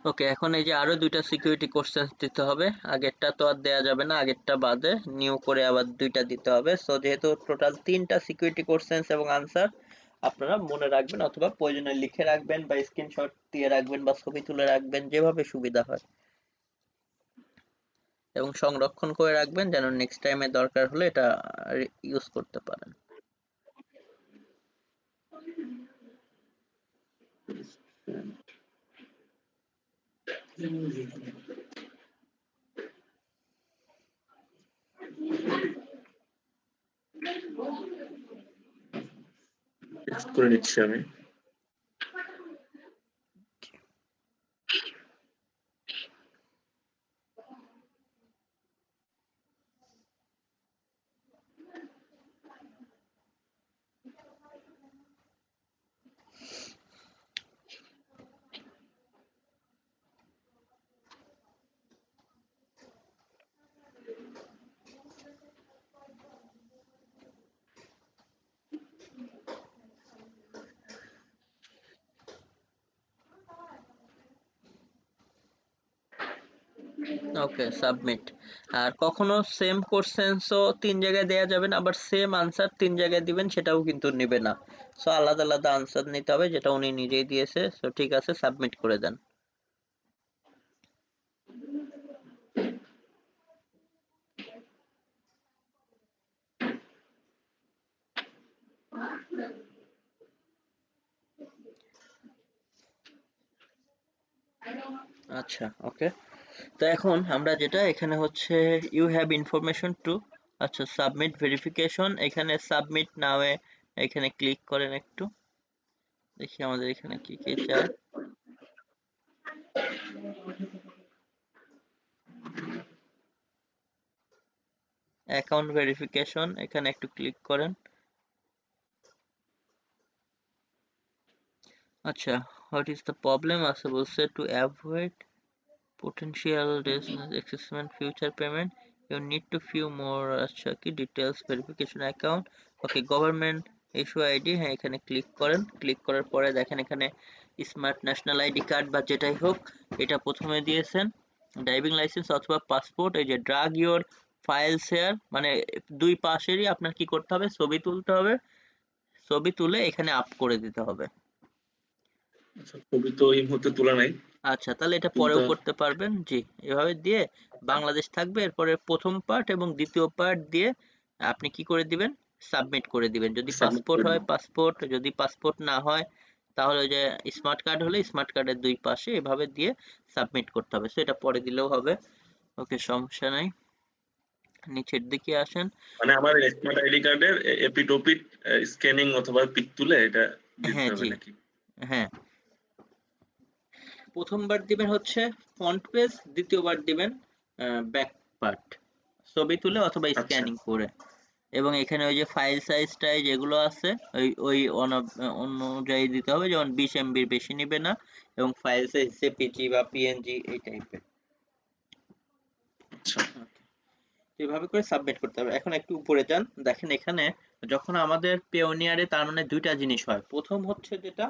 ওকে, এখন এই যে আরো 2টা সিকিউরিটি কোশ্চেন দিতে হবে, আগেরটা তো আর দেয়া যাবে না, আগেরটা বাদে নিউ করে আবার 2টা দিতে হবে। সো যেহেতু টোটাল 3টা সিকিউরিটি কোশ্চেন এবং আনসার, আপনারা মনে রাখবেন অথবা প্রয়োজনে লিখে রাখবেন বা স্ক্রিনশট দিয়ে রাখবেন বা ছবি তুলে রাখবেন, যেভাবে সুবিধা হয়, এবং সংরক্ষণ করে রাখবেন যেন নেক্সট টাইমে দরকার হলে এটা ইউজ করতে পারেন। টেক্সট করে নিচ্ছি আমি। ওকে, সাবমিট। আর কখনো সেম কোশ্চেন্সও 3 জায়গায় দেয়া যাবে না, আবার সেম আনসার 3 জায়গায় দিবেন সেটাও কিন্তু নেবে না। সো আলাদা আলাদা আনসার নিতে হবে, যেটা উনি নিজেই দিয়েছে। সো ঠিক আছে, সাবমিট করে দেন। আচ্ছা, ওকে। তো এখন আমরা যেটা এখানে হচ্ছে ইউ হ্যাভ ইনফরমেশন টু, আচ্ছা, সাবমিট ভেরিফিকেশন, এখানে সাবমিট নাও এ এখানে ক্লিক করেন একটু, দেখি আমাদের এখানে কি কি চায়। অ্যাকাউন্ট ভেরিফিকেশন, এখানে একটু ক্লিক করেন। আচ্ছা, হোয়াট ইজ দ্য প্রবলেম আছে বলছে, to avoid potential assessment future payment you need to few more, আচ্ছা কি ডিটেলস ভেরিফিকেশন অ্যাকাউন্ট, ওকে, গভর্নমেন্ট ইস্যু আইডি, হ্যাঁ এখানে ক্লিক করেন। ক্লিক করার পরে দেখেন এখানে স্মার্ট ন্যাশনাল আইডি কার্ড বা যেটাই হোক এটা প্রথমে দিয়েছেন, ড্রাইভিং লাইসেন্স অথবা পাসপোর্ট। এই যে ড্রাগ ইওর ফাইল শেয়ার, মানে দুই পাশেরই আপনার কি করতে হবে, ছবি তুলতে হবে, ছবি তুলে এখানে আপ করে দিতে হবে। আচ্ছা, ছবি তো এই মুহূর্তে তোলা নাই, আচ্ছা, তাহলে এটা পরেও তুলতে। করতে পারবেন। জি, এভাবে দিয়ে বাংলাদেশ থাকবে, এরপরে প্রথম পার্ট এবং দ্বিতীয় পার্ট দিয়ে আপনি কি করে দিবেন, সাবমিট করে দিবেন। যদি সাবমিট পাসপোর্ট করে হয় দিব। পাসপোর্ট, যদি পাসপোর্ট না হয় তাহলে ওই যে স্মার্ট কার্ড হলে স্মার্ট কার্ডের দুই পাশে এভাবে দিয়ে সাবমিট করতে হবে। সো এটা পরে দিলেও হবে। ওকে, সমস্যা নাই। নিচের দিকে আসেন। মানে আমার স্মার্ট আইডি কার্ডের এপিটোপিট স্ক্যানিং অথবা পিক তুলে এটা দিতে হ্যাঁ হবে জি, নাকি? হ্যাঁ প্রথমবার দিবেন হচ্ছে ফ্রন্ট পেজ, দ্বিতীয়বার দিবেন ব্যাক পার্ট, ছবি তুলে অথবা আচ্ছা স্ক্যানিং করে। এবং এখানে ওই যে ফাইল সাইজটাই যেগুলো আছে ওই ওই অনুযায়ী দিতে হবে, যেমন 20 এমবির বেশি নিবে না, এবং ফাইল সাইজ জেপিজি বা পিএনজি এই টাইপের। আচ্ছা। এভাবে করে সাবমিট করতে হবে। এখন একটু উপরে যান, দেখেন এখানে যখন আমাদের পেওনিয়ারে তার মানে দুইটা জিনিস হয়। প্রথম হচ্ছে যেটা,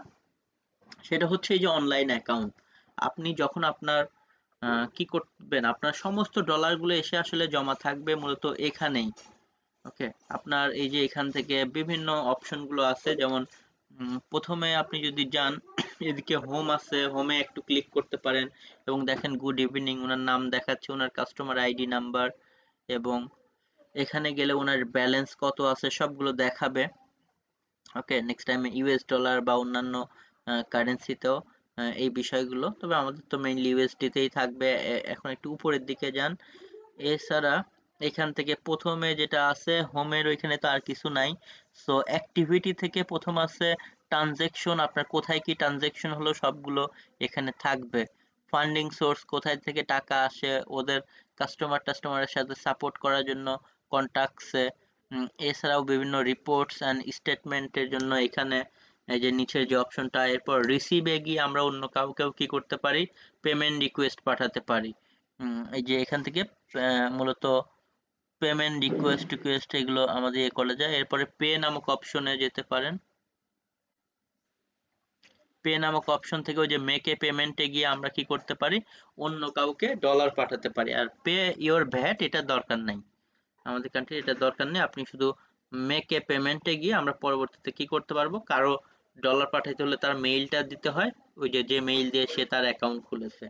সেটা হচ্ছে এই যে অনলাইন অ্যাকাউন্ট। আপনি যখন আপনার কি করবেন, আপনার সমস্ত ডলারগুলো এসে আসলে জমা থাকবে মূলত এখানেই। ওকে, আপনার এই যে এখান থেকে বিভিন্ন অপশনগুলো আছে, যেমন প্রথমে আপনি যদি যান এদিকে হোম আছে, হোমে একটু ক্লিক করতে পারেন এবং দেখেন গুড ইভিনিং ওনার নাম দেখাচ্ছে, ওনার কাস্টমার আইডি নাম্বার, এবং এখানে গেলে ওনার ব্যালেন্স কত আছে সবগুলো দেখাবে। ওকে, নেক্সট টাইমে ইউএস ডলার বা অন্যান্য কারেন্সিতেও এই বিষয়গুলো, তবে আমাদের তো মেইনলি ইউএসডিতেই থাকবে। এখন একটু উপরের দিকে যান। এছাড়া এখান থেকে প্রথমে যেটা আছে হোমের, ওইখানে তো আর কিছু নাই। সো অ্যাক্টিভিটি থেকে প্রথম আছে ট্রানজেকশন, আপনার কোথায় কি ট্রানজেকশন হলো সবগুলো এখানে থাকবে। ফান্ডিং সোর্স, কোথায় থেকে টাকা আসে, ওদের কাস্টমারের সাথে সাপোর্ট করার জন্য কন্টাক্টসে। এছাড়াও বিভিন্ন রিপোর্টস অ্যান্ড স্টেটমেন্টের জন্য এখানে এই যে নিচের যে অপশনটা, এরপর রিসিভে গিয়ে আমরা অন্য কাউকেও কি করতে পারি, পেমেন্ট রিকোয়েস্ট পাঠাতে পারি। এই যে এখান থেকে মূলত পেমেন্ট রিকোয়েস্ট এগুলো আমাদের করা যায়। এরপরে পে নামক অপশনে যেতে পারেন। পে নামক অপশন থেকে ওই যে মেক এ পেমেন্টে গিয়ে আমরা কি করতে পারি, অন্য কাউকে ডলার পাঠাতে পারি। আর পে ইওর ভ্যাট এটা দরকার নাই, আমাদের কান্ট্রি এটা দরকার নেই। আপনি শুধু মেক এ পেমেন্টে গিয়ে আমরা পরবর্তীতে কি করতে পারবো, কারো ডলার পাঠাইতে হলে তার মেইলটা দিতে হয়, ওই যে যে মেইল দিয়ে সে তার অ্যাকাউন্ট খুলেছে।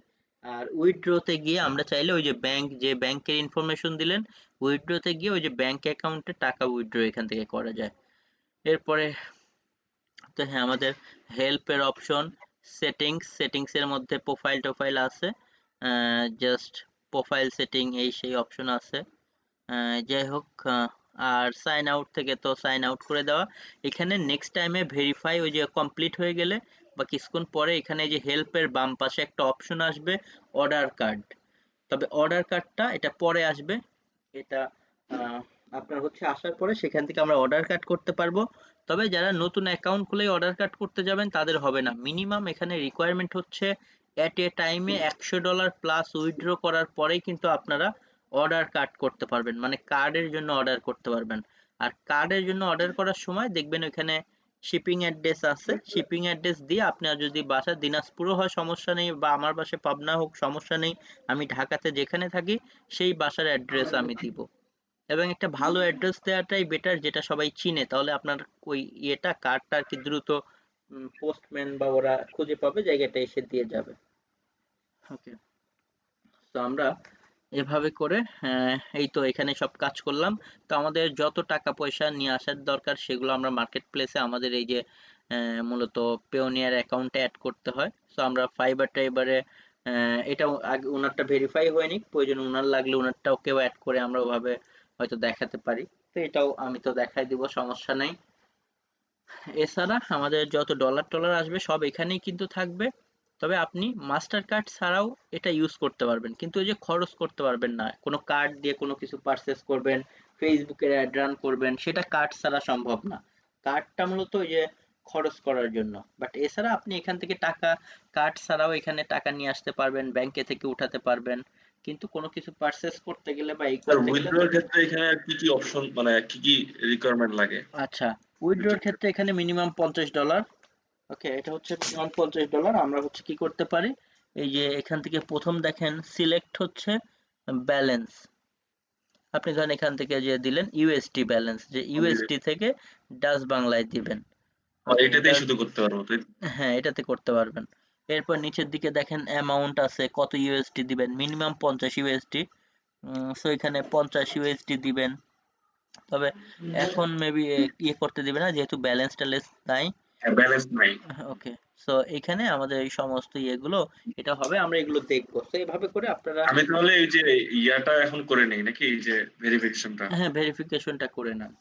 আর উইথড্রতে গিয়ে আমরা চাইলে ওই যে যে ব্যাংকের ইনফরমেশন দিলেন, উইথড্রতে গিয়ে ওই যে ব্যাংক অ্যাকাউন্টে টাকা উইথড্র এখান থেকে করা যায়। এরপরে তো হ্যাঁ, আমাদের হেল্পের অপশন, সেটিংসের মধ্যে প্রোফাইল টোফাইল আছে, জাস্ট প্রোফাইল সেটিং এই সেই অপশন আছে। যাই হোক, আর সাইন আউট থেকে তো সাইন আউট করে দেওয়া। এখানে নেক্সট টাইমে ভেরিফাই ওই যে কমপ্লিট হয়ে গেলে বা কিছুক্ষণ পরে এখানে যে হেল্পের বাম পাশে একটা অপশন আসবে, অর্ডার কার্ড। তবে অর্ডার কার্ডটা এটা পরে আসবে। এটা আহ, আপনার হচ্ছে আসার পরে সেখান থেকে আমরা অর্ডার কার্ড করতে পারবো। তবে যারা নতুন অ্যাকাউন্ট খুলে অর্ডার কার্ড করতে যাবেন তাদের হবে না। মিনিমাম এখানে রিকোয়ারমেন্ট হচ্ছে এট এ টাইমে $100 প্লাস উইথড্র করার পরেই কিন্তু আপনারা অর্ডার কার্ড করতে পারবেন, মানে কার্ডের জন্য অর্ডার করতে পারবেন। আর কার্ডের জন্য অর্ডার করার সময় দেখবেন ওইখানে শিপিং অ্যাড্রেস আছে, শিপিং অ্যাড্রেস দিয়ে আপনার যদি বাসা দিনাজপুরও হয় সমস্যা নেই, বা আমার বাসা পাবনা হোক সমস্যা নেই, আমি ঢাকাতে যেখানে থাকি সেই বাসার অ্যাড্রেস আমি দিব। এবং একটা ভালো অ্যাড্রেস দেওয়াটাই বেটার, যেটা সবাই চিনে, তাহলে আপনার ওই ইয়েটা কার্ডটা আর কি দ্রুত পোস্টম্যান বা ওরা খুঁজে পাবে, জায়গাটা এসে দিয়ে যাবে। ওকে, তো আমরা এভাবে করে এই তো এখানে সব কাজ করলাম। তো আমাদের যত টাকা পয়সা নিয়ে আসার দরকার সেগুলো আমরা মার্কেট প্লেসে আমাদের এই যে মূলত পেওনিয়ার অ্যাকাউন্টে অ্যাড করতে হয়। তো আমরা ফাইবারটা এবারে এটা আগে ওনারটা ভেরিফাই হয়নি, প্রয়োজন ওনার লাগলে ওনারটাও কেউ অ্যাড করে আমরা ওভাবে হয়তো দেখাতে পারি। তো এটাও আমি তো দেখাই দিব, সমস্যা নেই। এছাড়া আমাদের যত ডলার টলার আসবে সব এখানেই কিন্তু থাকবে। তবে আপনি মাস্টার কার্ড ছাড়াও এটা ইউজ করতে পারবেন, কিন্তু ওই যে খরচ করতে পারবেন না। কোনো কার্ড দিয়ে কোনো কিছু পারচেস করবেন, ফেসবুকের অ্যাড রান করবেন, সেটা কার্ড ছাড়া সম্ভব না। কার্ডটা মূলত ওই যে খরচ করার জন্য। বাট এছাড়া আপনি এখান থেকে টাকা কার্ড ছাড়াও এখানে টাকা নিয়ে আসতে পারবেন, ব্যাংকে থেকে উঠাতে পারবেন। কিন্তু কোনো কিছু পারচেস করতে গেলে বা এই আর করতে গেলে উইথড্রর তখন ক্ষেত্রে এখানে কি কি অপশন, মানে কি কি রিকোয়ারমেন্ট লাগে? আচ্ছা, উইথড্রর ক্ষেত্রে এখানে মিনিমাম $50। ওকে, এটা হচ্ছে মিনিমাম $50। আমরা হচ্ছে কি করতে পারি, এই যে এখান থেকে প্রথম দেখেন সিলেক্ট হচ্ছে ব্যালেন্স। আপনি ধরেন এখান থেকে যে দিলেন ইউএসটি ব্যালেন্স, যে ইউএসটি থেকে ডাচ বাংলায় দিবেন। ওকে, এটাতেই শুধু করতে পারবো তাই তো? হ্যাঁ, এটাতে করতে পারবেন। এরপর নিচের দিকে দেখেন অ্যামাউন্ট আছে, কত ইউএসডি দিবেন, মিনিমাম 50 ইউএসডি। সো এখানে 50 ইউএসডি দিবেন। তবে এখন মেবি ইয়ে করতে দিবে না, যেহেতু ব্যালেন্স ট্যালেন্স নাই। হ্যাঁ, ব্যালেন্স নাই। ওকে, সো এখানে আমাদের এই সমস্ত ইয়েগুলো এটা হবে, আমরা এগুলো দেখবো। তো এইভাবে করে আপনারা, আমি তাহলে এই যে ইয়াটা এখন করে নেই নাকি, এই যে ভেরিফিকেশনটা? হ্যাঁ, ভেরিফিকেশনটা করে নেন।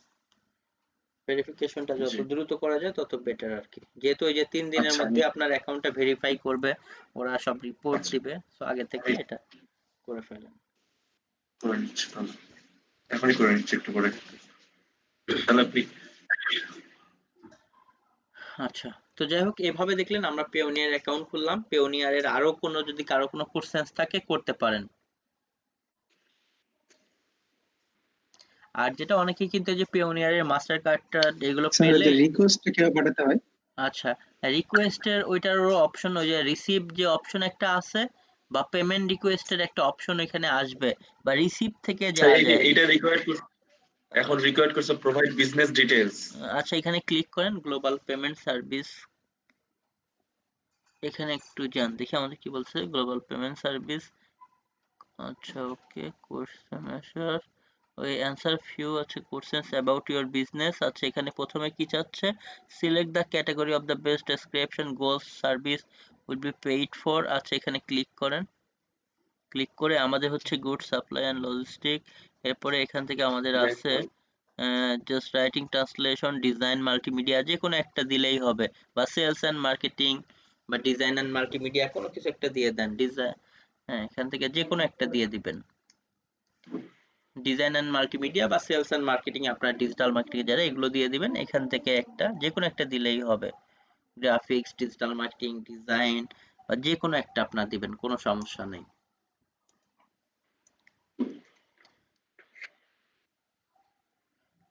ভেরিফিকেশনটা যত জি। দ্রুত করা যায় তত বেটার আর কি, যেহেতু ওই যে 3 দিনের আচ্ছা মধ্যে আপনার অ্যাকাউন্টটা ভেরিফাই করবে, ওরা সব রিপোর্ট আচ্ছা, দিবে। সো আগে থেকে আমি এটা করে ফেলেন। করে নিচ্ছি তাহলে, এখনই করে নিচ্ছি একটু করে। তাহলে আপনি আচ্ছা, তো যাই হোক, এভাবে দেখলেন আমরা পেওনিয়ার অ্যাকাউন্ট খুললাম। পেওনিয়ারের আরো কোনো, যদি কারো কোনো কোশ্চেন্স থাকে করতে পারেন। আর যেটা অনেকেই কিন্তু এই যে পেওনিয়ারের মাস্টার কার্ডটা এগুলো স্যার পেলে, এদের রিকোয়েস্টটা কিভাবে পাঠাতে হয়? আচ্ছা, রিকোয়েস্টের ওইটারও অপশন, ওই যে রিসিভ যে অপশন একটা আছে, বা পেমেন্ট রিকোয়েস্টের একটা অপশন এখানে আসবে, বা রিসিভ থেকে আচ্ছা, যা এই যে যায়। এইটা রিকোয়ার্ড এখন রিকোয়ার্ড করছে প্রোভাইড বিজনেস ডিটেইলস। আচ্ছা, এখানে ক্লিক করেন গ্লোবাল পেমেন্ট সার্ভিস। এখানে একটু যান, দেখি আমাদের কি বলছে গ্লোবাল পেমেন্ট সার্ভিস। আচ্ছা, ওকে, কোশ্চেন আনসার, ওই অ্যান্সার ফিউ আছে, কোশ্চেন্স অ্যাবাউট ইওর বিজনেস। আচ্ছা, এখানে প্রথমে কি চাচ্ছে, select the category of the best description goals service will be paid for. আচ্ছা, এখানে ক্লিক করেন। ক্লিক করে আমাদের হচ্ছে গুড সাপ্লাই অ্যান্ড লজিস্টিক। এরপরে এখান থেকে আমাদের আছে just writing, translation, design, multimedia, যে কোনো একটা দিলেই হবে, বা সেলস অ্যান্ড মার্কেটিং, বা ডিজাইন অ্যান্ড মাল্টিমিডিয়া, কোনো কিছু একটা দিয়ে দেন। ডিজাইন, হ্যাঁ, এখান থেকে যে কোনো একটা দিয়ে দিবেন। ডিজাইন অ্যান্ড মাল্টিমিডিয়া বা সেলস অ্যান্ড মার্কেটিং, আপনার ডিজিটাল মার্কেটিং যারা, এগুলো দিয়ে দিবেন। এখান থেকে একটা, যে কোনো একটা দিলেই হবে। গ্রাফিক্স, ডিজিটাল মার্কেটিং, ডিজাইন, বা যে কোনো একটা আপনার দিবেন, কোনো সমস্যা নেই।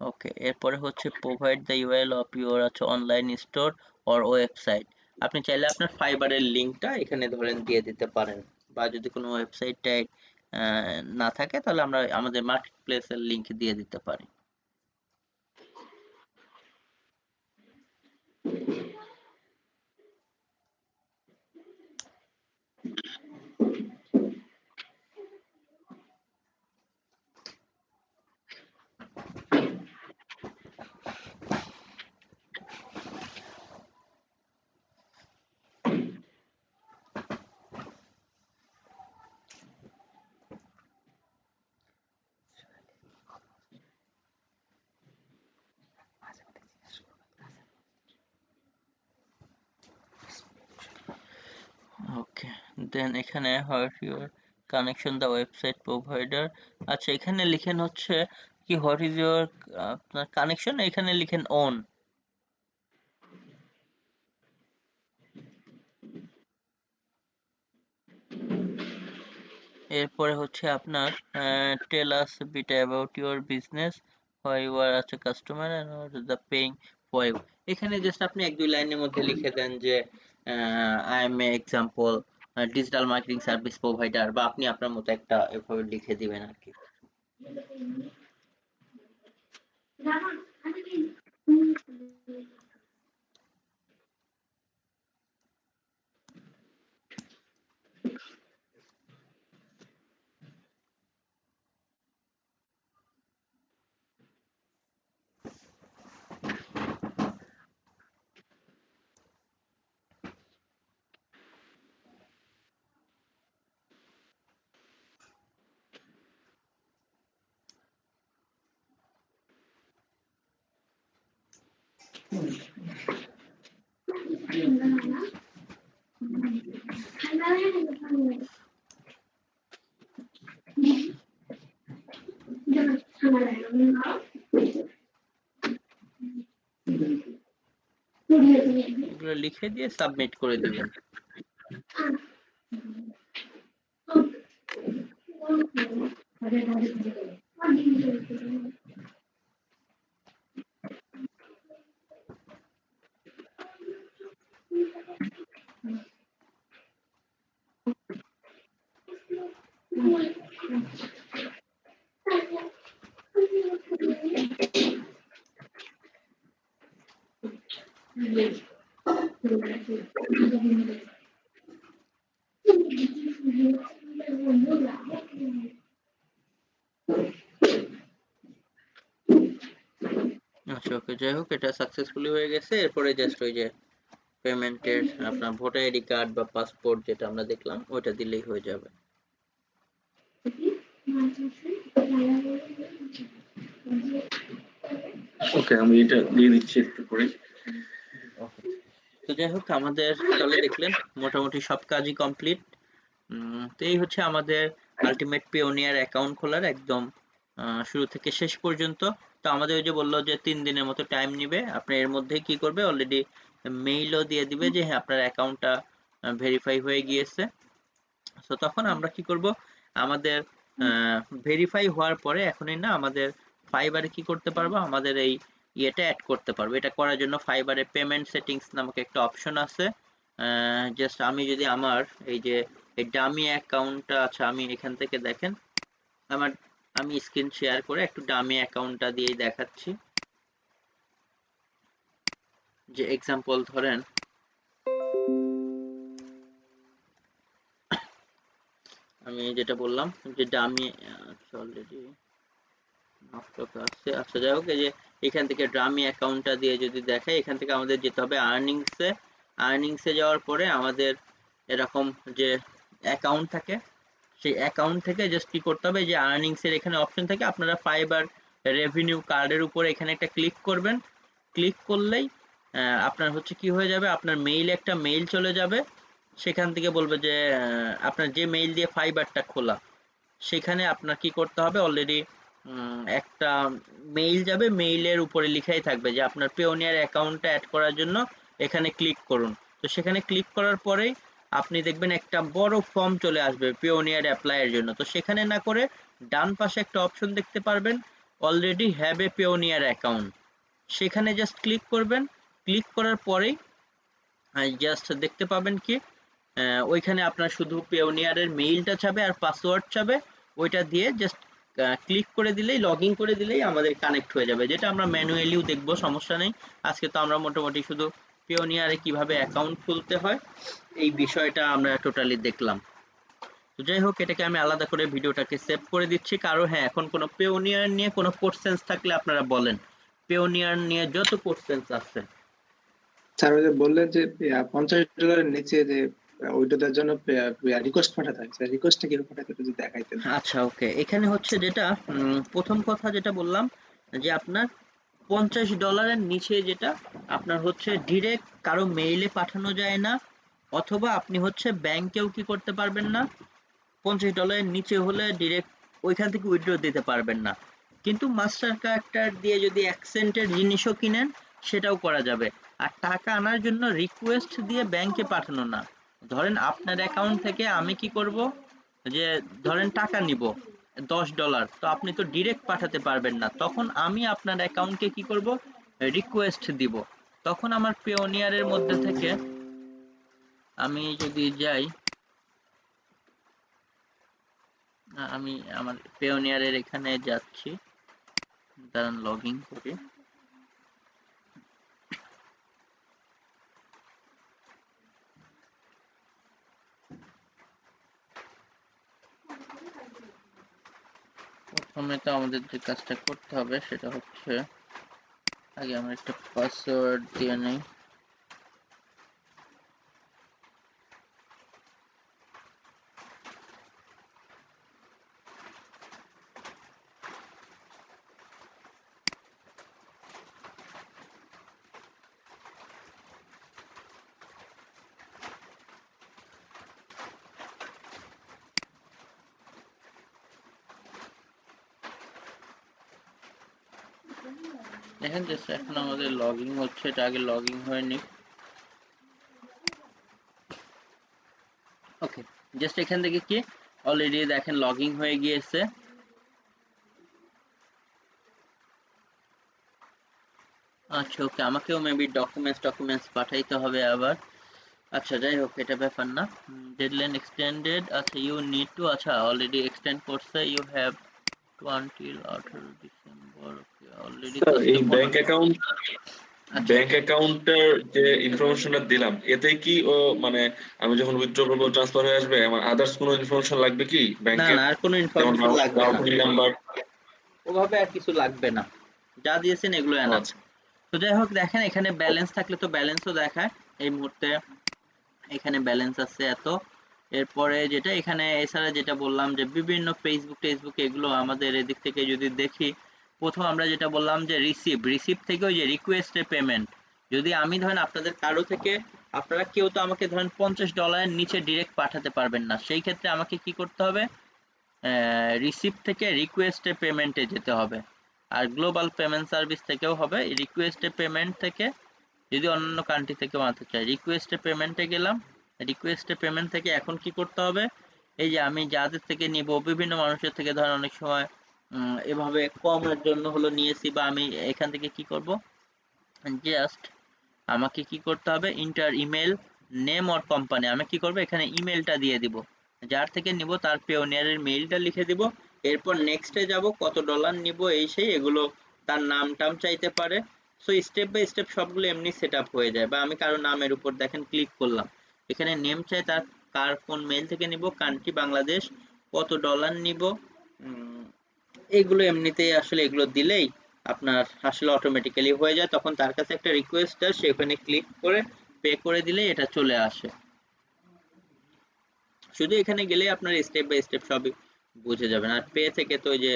ওকে, এরপরে হচ্ছে provide the URL of your আছে অনলাইন স্টোর অর ওয়েবসাইট। আপনি চাইলে আপনার ফাইবারের লিঙ্কটা এখানে ধরেন দিয়ে দিতে পারেন, বা যদি কোনো ওয়েবসাইটটাই না থাকে তাহলে আমরা আমাদের মার্কেট প্লেসের লিঙ্ক দিয়ে দিতে পারি। ওকে, দেন এখানে what your connection the website provider. আচ্ছা, এখানে লিখেন হচ্ছে কি, হোয়াট ইজ ইউর আপনার কানেকশন, এখানে লিখেন অন। এরপরে হচ্ছে আপনার tell us bit about your business, why you are আচ্ছা customer and what is the paying for you. এখানে জাস্ট আপনি 1-2 লাইনের মধ্যে লিখে দেন যে I am a example digital marketing service provider, বা আপনি আপনার মতো একটা এভাবে লিখে দিবেন আর কি। এগুলো লিখে দিয়ে সাবমিট করে দিবেন। আচ্ছা ওকে, যাই হোক এটা সাকসেসফুলি হয়ে গেছে। এরপরে জাস্ট ওই যে পেমেন্টের আপনার ভোটার আইডি কার্ড বা পাসপোর্ট যেটা আমরা দেখলাম ওইটা দিলেই হয়ে যাবে। ওকে, আমি এটা দিয়ে দিচ্ছি একটু পরে। ওকে, তো যাই হোক আমাদের তাহলে দেখলেন মোটামুটি সব কাজই কমপ্লিট। তো এই হচ্ছে আমাদের আলটিমেট পিওনিয়ার অ্যাকাউন্ট খোলার একদম শুরু থেকে শেষ পর্যন্ত। তো আমাদের ওই যে বললো যে 3 দিনের মতো টাইম নিবে, আপনি এর মধ্যেই কি করবে অলরেডি মেইলও দিয়ে দিবে যে হ্যাঁ আপনার অ্যাকাউন্টটা ভেরিফাই হয়ে গিয়েছে। তো তখন আমরা কি করব, আমাদের ভেরিফাই হওয়ার পরে এখনই না আমাদের ফাইবারে কি করতে পারবো, আমাদের এই ইয়েটা অ্যাড করতে পারবো। এটা করার জন্য ফাইবারে পেমেন্ট সেটিংস নামক একটা অপশন আছে। জাস্ট আমি যদি আমার এই যে এই ডামি অ্যাকাউন্টটা আছে, আমি এখান থেকে দেখেন আমার, আমি স্ক্রিন শেয়ার করে একটু ডামি অ্যাকাউন্টটা দিয়েই দেখাচ্ছি। যে এক্সাম্পল ধরেন আমি যেটা বললাম যে ডামি অলরেডি আসছে। আচ্ছা যাই হোক, এই যে এখান থেকে ডামি অ্যাকাউন্টটা দিয়ে যদি দেখাই, এখান থেকে আমাদের যেতে হবে আর্নিংসে। আর্নিংসে যাওয়ার পরে আমাদের এরকম যে অ্যাকাউন্ট থাকে, সেই অ্যাকাউন্ট থেকে জাস্ট কি করতে হবে, যে আর্নিংস এর এখানে অপশন থাকে, আপনারা ফাইবার রেভিনিউ কার্ডের উপরে এখানে একটা ক্লিক করবেন। ক্লিক করলেই আপনার হচ্ছে কি হয়ে যাবে, আপনার মেইলে একটা মেইল চলে যাবে। সেখান থেকে বলবে যে আপনার যে মেইল দিয়ে ফাইবারটা খোলা, সেখানে আপনার কি করতে হবে, অলরেডি একটা মেইল যাবে, মেইলের উপরে লিখাই থাকবে যে আপনার পিওনিয়ার অ্যাকাউন্টটা অ্যাড করার জন্য এখানে ক্লিক করুন। তো সেখানে ক্লিক করার পরেই আপনি দেখবেন একটা বড় ফর্ম চলে আসবে পিওনিয়ার অ্যাপ্লাইয়ের জন্য। তো সেখানে না করে ডান পাশে একটা অপশন দেখতে পারবেন already have a pioneer account, সেখানে জাস্ট ক্লিক করবেন। ক্লিক করার পরেই জাস্ট দেখতে পাবেন কি ওইখানে আপনার শুধু পেওনিয়ারের মেইলটা চাবে আর পাসওয়ার্ড চাবে, ওইটা দিয়ে জাস্ট ক্লিক করে দিলেই, লগ ইন করে দিলেই আমাদের কানেক্ট হয়ে যাবে, যেটা আমরা ম্যানুয়ালিও দেখবো, সমস্যা নেই। আজকে তো আমরা মোটামুটি শুধু পেওনিয়ারে কিভাবে অ্যাকাউন্ট খুলতে হয় এই বিষয়টা আমরা টোটালি দেখলাম। তো যাই হোক, এটাকে আমি আলাদা করে ভিডিওটাকে সেভ করে দিচ্ছি। কারো হ্যাঁ এখন কোনো পেওনিয়ার নিয়ে কোনো কোশ্চেন্স থাকলে আপনারা বলেন, পেওনিয়ার নিয়ে যত কোশ্চেন্স আছে। স্যার ওই যে বললেন যে $50 নিচে যে ওইটার জন্য রিকোয়েস্ট পাঠাতে হয়, স্যার রিকোয়েস্টটা কিভাবে পাঠাতে হয় যদি দেখাইতেন। আচ্ছা ওকে, এখানে হচ্ছে যেটা প্রথম কথা যেটা বললাম যে আপনার $50 নিচে যেটা আপনার হচ্ছে ডিরেক্ট কারো মেইলে পাঠানো যায় না, অথবা আপনি হচ্ছে ব্যাংকেও কি করতে পারবেন না। $50 নিচে হলে ডিরেক্ট ওইখান থেকে উইথড্র দিতে পারবেন না। কিন্তু মাস্টার কার্ডটা দিয়ে যদি অ্যাকসেন্টের জিনিসও কিনেন সেটাও করা যাবে। আর টাকা আনার জন্য রিকোয়েস্ট দিয়ে ব্যাংকে পাঠানো না। ধরেন আপনার অ্যাকাউন্ট থেকে আমি কি করব, যে ধরেন টাকা নিব $10, তো আপনি তো ডিরেক্ট পাঠাতে পারবেন না, তখন আমি আপনার অ্যাকাউন্টকে কি করব, রিকোয়েস্ট দিব। তখন আমার পেওনিয়ারের মধ্যে থেকে আমি যদি যাই, আমি আমার পেওনিয়ারের এখানে যাচ্ছি, দাঁড়ান লগ ইন করি। প্রথমে তো আমাদের যে কাজটা করতে হবে সেটা হচ্ছে আগে আমরা একটা পাসওয়ার্ড দিয়ে নেই। দেখেন জাস্ট এখন আমাদের লগ ইন হচ্ছে, এটা আগে লগ ইন হয়নি। ওকে, জাস্ট এখান থেকে কি অলরেডি দেখেন লগ ইন হয়ে গিয়েছে। আচ্ছা ওকে, আমাকেও মেবি ডকুমেন্টস পাঠাইতে হবে আবার। আচ্ছা যাই হোক, এটা ব্যাপার না। ডেডলাইন এক্সটেন্ডেড, আচ্ছা ইউ নিড টু, আচ্ছা অলরেডি এক্সটেন্ড করছে, you have to until 18 December. Okay already sir কাজটা এই ব্যাংক অ্যাকাউন্ট আচ্ছা ব্যাংক অ্যাকাউন্টের যে ইনফরমেশনটা দিলাম এতে কি ও মানে আমি যখন উইথড্র করবো ট্রান্সফার হয়ে আসবে, আমার আদার্স কোনো ইনফরমেশন লাগবে কি না ব্যাংকের? না, আর কোনো যেমন ইনফরমেশন লাগবে না, রাউটিং নাম্বার? ওভাবে আর কিছু লাগবে না, যা দিয়েছেন এগুলো এনাফ। আচ্ছা তো যাই হোক, দেখেন এখানে ব্যালেন্স থাকলে তো ব্যালেন্সও দেখায়। এই মুহূর্তে এখানে ব্যালেন্স আছে এত। এরপরে যেটা এখানে এছাড়া যেটা বললাম যে বিভিন্ন ফেসবুক টেসবুক এগুলো আমাদের এদিক থেকে যদি দেখি, প্রথম আমরা যেটা বললাম যে রিসিভ থেকে ওই যে রিকোয়েস্টের পেমেন্ট, যদি আমি ধরেন আপনাদের কারো থেকে, আপনারা কেউ তো আমাকে ধরেন $50 নিচে ডিরেক্ট পাঠাতে পারবেন না, সেই ক্ষেত্রে আমাকে কি করতে হবে, রিসিভ থেকে রিকোয়েস্টে পেমেন্টে যেতে হবে। আর গ্লোবাল পেমেন্ট সার্ভিস থেকেও হবে, রিকোয়েস্টে পেমেন্ট থেকে যদি অন্যান্য কান্ট্রি থেকে বানাতে চাই, রিকোয়েস্টে পেমেন্টে গেলাম। রিকোয়েস্টে পেমেন্ট থেকে এখন কি করতে হবে, এই যে আমি যাদের থেকে নিব, বিভিন্ন মানুষের থেকে ধরেন অনেক সময় এভাবে কমের জন্য হলো নিয়েছি, বা আমি এখান থেকে কি করব, জাস্ট আমাকে কি করতে হবে, inter email name or company, আমি কি করব এখানে ইমেলটা দিয়ে দিব, যার থেকে নিব তার পেওনিয়ারের মেইলটা লিখে দিব। এরপর নেক্সটে যাব, কত ডলার নিব এই সেই এগুলো, তার নাম টাম চাইতে পারে। সো স্টেপ বাই স্টেপ সবগুলো এমনি সেট আপ হয়ে যায়। বা আমি কারো নামের উপর দেখেন ক্লিক করলাম, এখানে নেম চাই, তার কার কোন মেইল থেকে নিব, কান্ট্রি বাংলাদেশ, কত ডলার নিব, এগুলো এমনিতেই আসলে এগুলো দিলেই আপনার আসলে অটোমেটিক্যালি হয়ে যায়। তখন তার কাছে একটা রিকোয়েস্ট আসে, ওখানে ক্লিক করে পে করে দিলেই এটা চলে আসে। শুধু এখানে গেলেই আপনার স্টেপ বাই স্টেপ সবই বুঝে যাবেন। আর পে থেকে তো ওই যে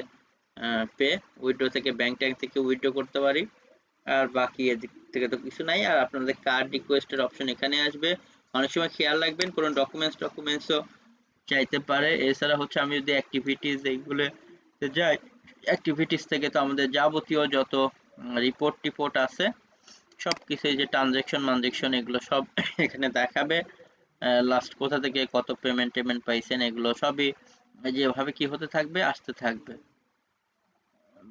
পে, উইথড্র থেকে ব্যাংক ট্যাঙ্ক থেকে উইথড্র করতে পারি। আর বাকি এদিক থেকে তো কিছু নাই। আর আপনাদের কার্ড রিকোয়েস্টের অপশন এখানে আসবে। অনেক সময় খেয়াল রাখবেন কোনো ডকুমেন্টসও চাইতে পারে। এছাড়া হচ্ছে আমি যদি অ্যাক্টিভিটিস এইগুলো যাই, অ্যাক্টিভিটিস থেকে তো আমাদের যাবতীয় যত রিপোর্ট টিপোর্ট আছে সবকিছু, এই যে ট্রানজেকশন এগুলো সব এখানে দেখাবে। লাস্ট কোথা থেকে কত পেমেন্ট টেমেন্ট পাইছেন এগুলো সবই যেভাবে কি হতে থাকবে, আসতে থাকবে।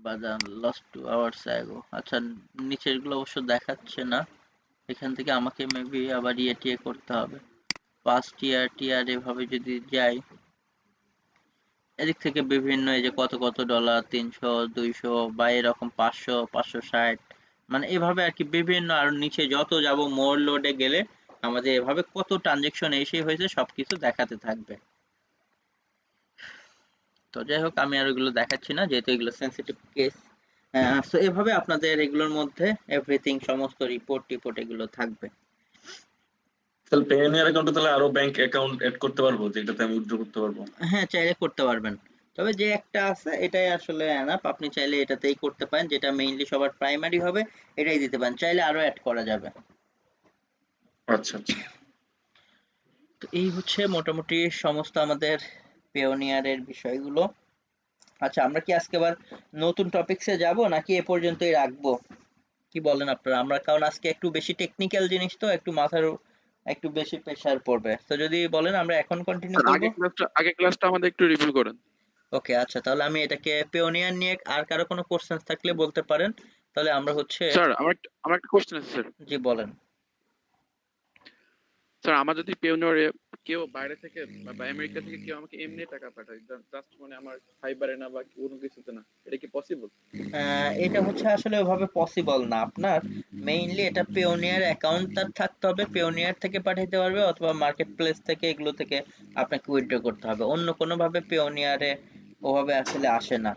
বাজার লাস্ট 2 আওয়ার্স অ্যাগো, আচ্ছা নিচের গুলো অবশ্য দেখাচ্ছে না, এখান থেকে আমাকে মেবি আবার টিয়ে করতে হবে। পাস্ট টিয়ার এভাবে যদি যাই, এদিক থেকে বিভিন্ন এই যে কত কত ডলার, 300 200 বা এরকম 500 560, মানে এভাবে আর কি বিভিন্ন। আর নিচে যত যাব মোর লোডে গেলে আমাদের এভাবে কত ট্রানজেকশন এসে হয়েছে সবকিছু দেখাতে থাকবে। তো যাই হোক, আমি আর ওইগুলো দেখাচ্ছি না যেহেতু এগুলো সেন্সিটিভ কেস। সো এভাবে আপনাদের এগুলোর মধ্যে এভরিথিং সমস্ত রিপোর্ট টিপোর্ট এগুলো থাকবে। তাহলে পেওনিয়ার অ্যাকাউন্টে তাহলে আরো ব্যাংক অ্যাকাউন্ট এড করতে পারবো যেটাতে আমি উইথড্র করতে পারবো? হ্যাঁ, চাইলে করতে পারবেন, তবে যে একটা আছে এটাই আসলে এনাফ। আপনি চাইলে এটাতেই করতে পারেন, যেটা মেইনলি সবার প্রাইমারি হবে, এটাই দিতে পারেন, চাইলে আরো অ্যাড করা যাবে। আচ্ছা আচ্ছা। তো এই হচ্ছে মোটামুটি সমস্ত আমাদের পেওনিয়ারের বিষয়গুলো। আচ্ছা, আমরা কি আজকে আবার নতুন টপিকসে যাব নাকি এ পর্যন্তই রাখবো, কি বলেন আপনারা? আমরা কারণ আজকে একটু বেশি টেকনিক্যাল জিনিস, তো একটু মাথার একটু বেশি প্রেসার পড়বে। তো যদি বলেন আমরা এখন কন্টিনিউ স্যার করব। আগে ক্লাসটা আমাদের একটু রিভিউ করেন। ওকে, আচ্ছা, তাহলে আমি এটাকে পেওনিয়ার নিয়ে আর কারো কোনো কোশ্চেন থাকলে বলতে পারেন, তাহলে আমরা হচ্ছে। স্যার আমার একটা কোশ্চেন আছে স্যার। জি বলেন। স্যার আমার যদি পেওনিয়ারে কেউ বাইরে থেকে বা আমেরিকা থেকে কেউ আমাকে এমনি টাকা পাঠায়, জাস্ট মানে আমার ফাইবারে না বা কোনো কিছুতে না, এটা কি পসিবল? এটা হচ্ছে আসলে ওইভাবে পসিবল না। আপনার মেইনলি এটা পেওনিয়ার অ্যাকাউন্ট তার থাকতে হবে, পেওনিয়ার থেকে পাঠাতে পারবে, অথবা মার্কেট প্লেস থেকে এগুলো থেকে আপনাকে উইথড্র করতে হবে। অন্য কোনো ভাবে পেওনিয়ারে ওভাবে আসলে আসে না।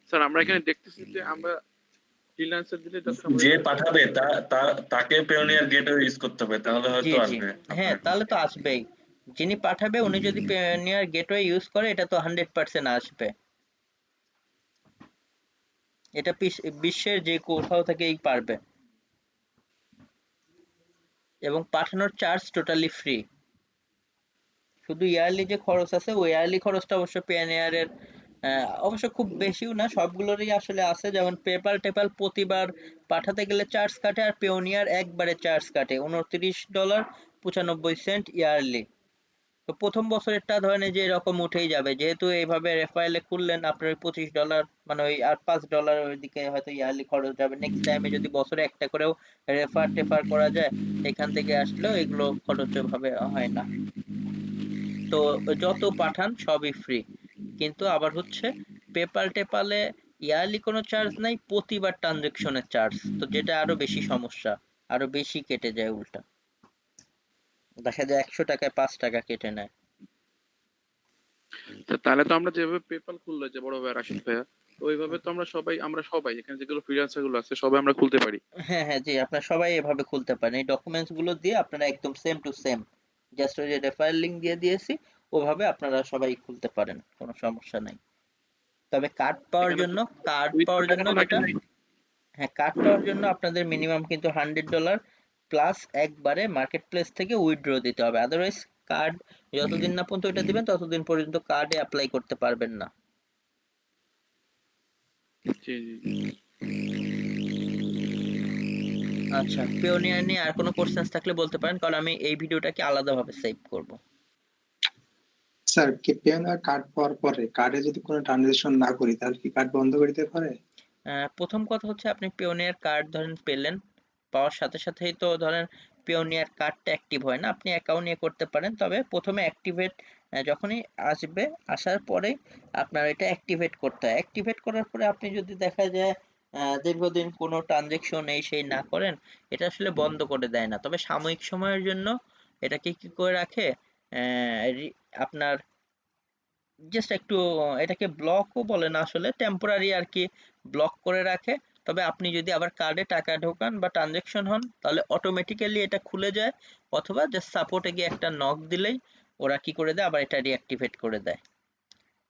স্যার আমরা এখানে দেখতেছি যে আমরা ফ্রিল্যান্সার দিলে জাস্ট যে আমাদের পাঠাবে তাকে পেওনিয়ার গেটওয়ে ইউজ করতে হবে, তাহলে জি হয়তো জি, আসবে হ্যাঁ, আপনার তাহলে কাছে। তো আসবেই। যিনি পাঠাবে উনি যদি পেওনিয়ার গেটওয়ে ইউজ করে, এটা তো 100% আসবে। এটা বিশ্বের যে কোথাও থেকেই পারবে, এবং পাঠানোর চার্জ টোটালি ফ্রি। শুধু ইয়ারলি যে খরচ আছে, ওই ইয়ারলি খরচটা অবশ্য পেওনিয়ারের অবশ্য খুব বেশিও না, সবগুলোরই আসলে আছে। যেমন পেপাল টেপাল প্রতিবার পাঠাতে গেলে চার্জ কাটে, আর পেওনিয়ার একবারে চার্জ কাটে $29.95 ইয়ারলি। তো প্রথম বছরেরটা ধরেন এই যে এরকম উঠেই যাবে, যেহেতু এইভাবে রেফারেলে খুললেন আপনার ওই $25, মানে ওই আর $5 ওইদিকে হয়তো ইয়ারলি খরচ যাবে। নেক্সট টাইমে যদি বছরে একটা করেও রেফার টেফার করা যায় এখান থেকে আসলেও এগুলো খরচ ওইভাবে হয় না। তো যত পাঠান সবই ফ্রি। কিন্তু আবার হচ্ছে পেপাল টেপালে ইয়ারলি কোনো চার্জ নাই, প্রতিবার ট্রানজেকশনের চার্জ, তো যেটা আরো বেশি সমস্যা, আরো বেশি কেটে যায় উল্টা, দেখা যায় 100 টাকায় 5 টাকা কেটে নেয়। তাহলে তো আমরা যেভাবে পেপাল খুললো যে বড় ভাই রাশিদ ভাইয়া, তো ওইভাবে তো আমরা সবাই এখানে যেগুলো ফ্রিল্যান্সার গুলো আছে সবাই আমরা খুলতে পারি। হ্যাঁ হ্যাঁ জি, আপনারা সবাই এভাবে খুলতে পারেন, এই ডকুমেন্টস গুলো দিয়ে আপনারা একদম সেম টু সেম, জাস্ট ওই যে রেফারেল লিংক দিয়ে দিয়েছি, ওভাবে আপনারা সবাই খুলতে পারেন, কোনো সমস্যা নাই। তবে কার্ড পাওয়ার এখানে তো জন্য, কার্ড উইথড্র পাওয়ার জন্য দেখানো লাগে যেটা, নাই? হ্যাঁ কার্ড পাওয়ার জন্য আপনাদের মিনিমাম কিন্তু $100 প্লাস একবারে মার্কেট প্লেস থেকে উইথড্র দিতে হবে, আদারওয়াইজ কার্ড যতদিন না পর্যন্ত ওইটা দিবেন ততদিন পর্যন্ত কার্ডে অ্যাপ্লাই করতে পারবেন না। জি জি। আচ্ছা, পেওনিয়ার নিয়ে আর কোনো কোশ্চেন্স থাকলে বলতে পারেন, কারণ আমি এই ভিডিওটাকে আলাদাভাবে সেভ করব। স্যার কি পেওনিয়ার কার্ড পাওয়ার পরে কার্ডে যদি কোনো ট্রানজাকশন না করি তাহলে কি কার্ড বন্ধ করে দিতে পারে? প্রথম কথা হচ্ছে আপনি পেওনিয়ার কার্ড ধরেন পেলেন, পাওয়ার সাথে সাথেই তো ধরেন পেওনিয়ার কার্ডটা অ্যাক্টিভ হয় না, আপনি অ্যাকাউন্ট নিয়ে করতে পারেন, তবে প্রথমে অ্যাক্টিভেট যখনই আসবে, আসার পরেই আপনার এটা অ্যাক্টিভেট করতে হয়। অ্যাক্টিভেট করার পরে আপনি যদি দেখা যায় দীর্ঘদিন কোনো ট্রানজেকশন এই সেই না করেন, এটা আসলে বন্ধ করে দেয় না, তবে সাময়িক সময়ের জন্য এটাকে কি করে রাখে, আপনার জাস্ট একটু, এটাকে ব্লকও বলে না আসলে, টেম্পোরারি আর কি, ব্লক করে রাখে। তবে আপনি যদি আবার কার্ডে টাকা ঢোকান বা ট্রানজেকশন হন, তাহলে অটোমেটিক্যালি এটা খুলে যায়, অথবা জাস্ট সাপোর্টে গিয়ে একটা নক দিলেই ওরা কি করে দেয়, আবার এটা রিঅ্যাক্টিভেট করে দেয়,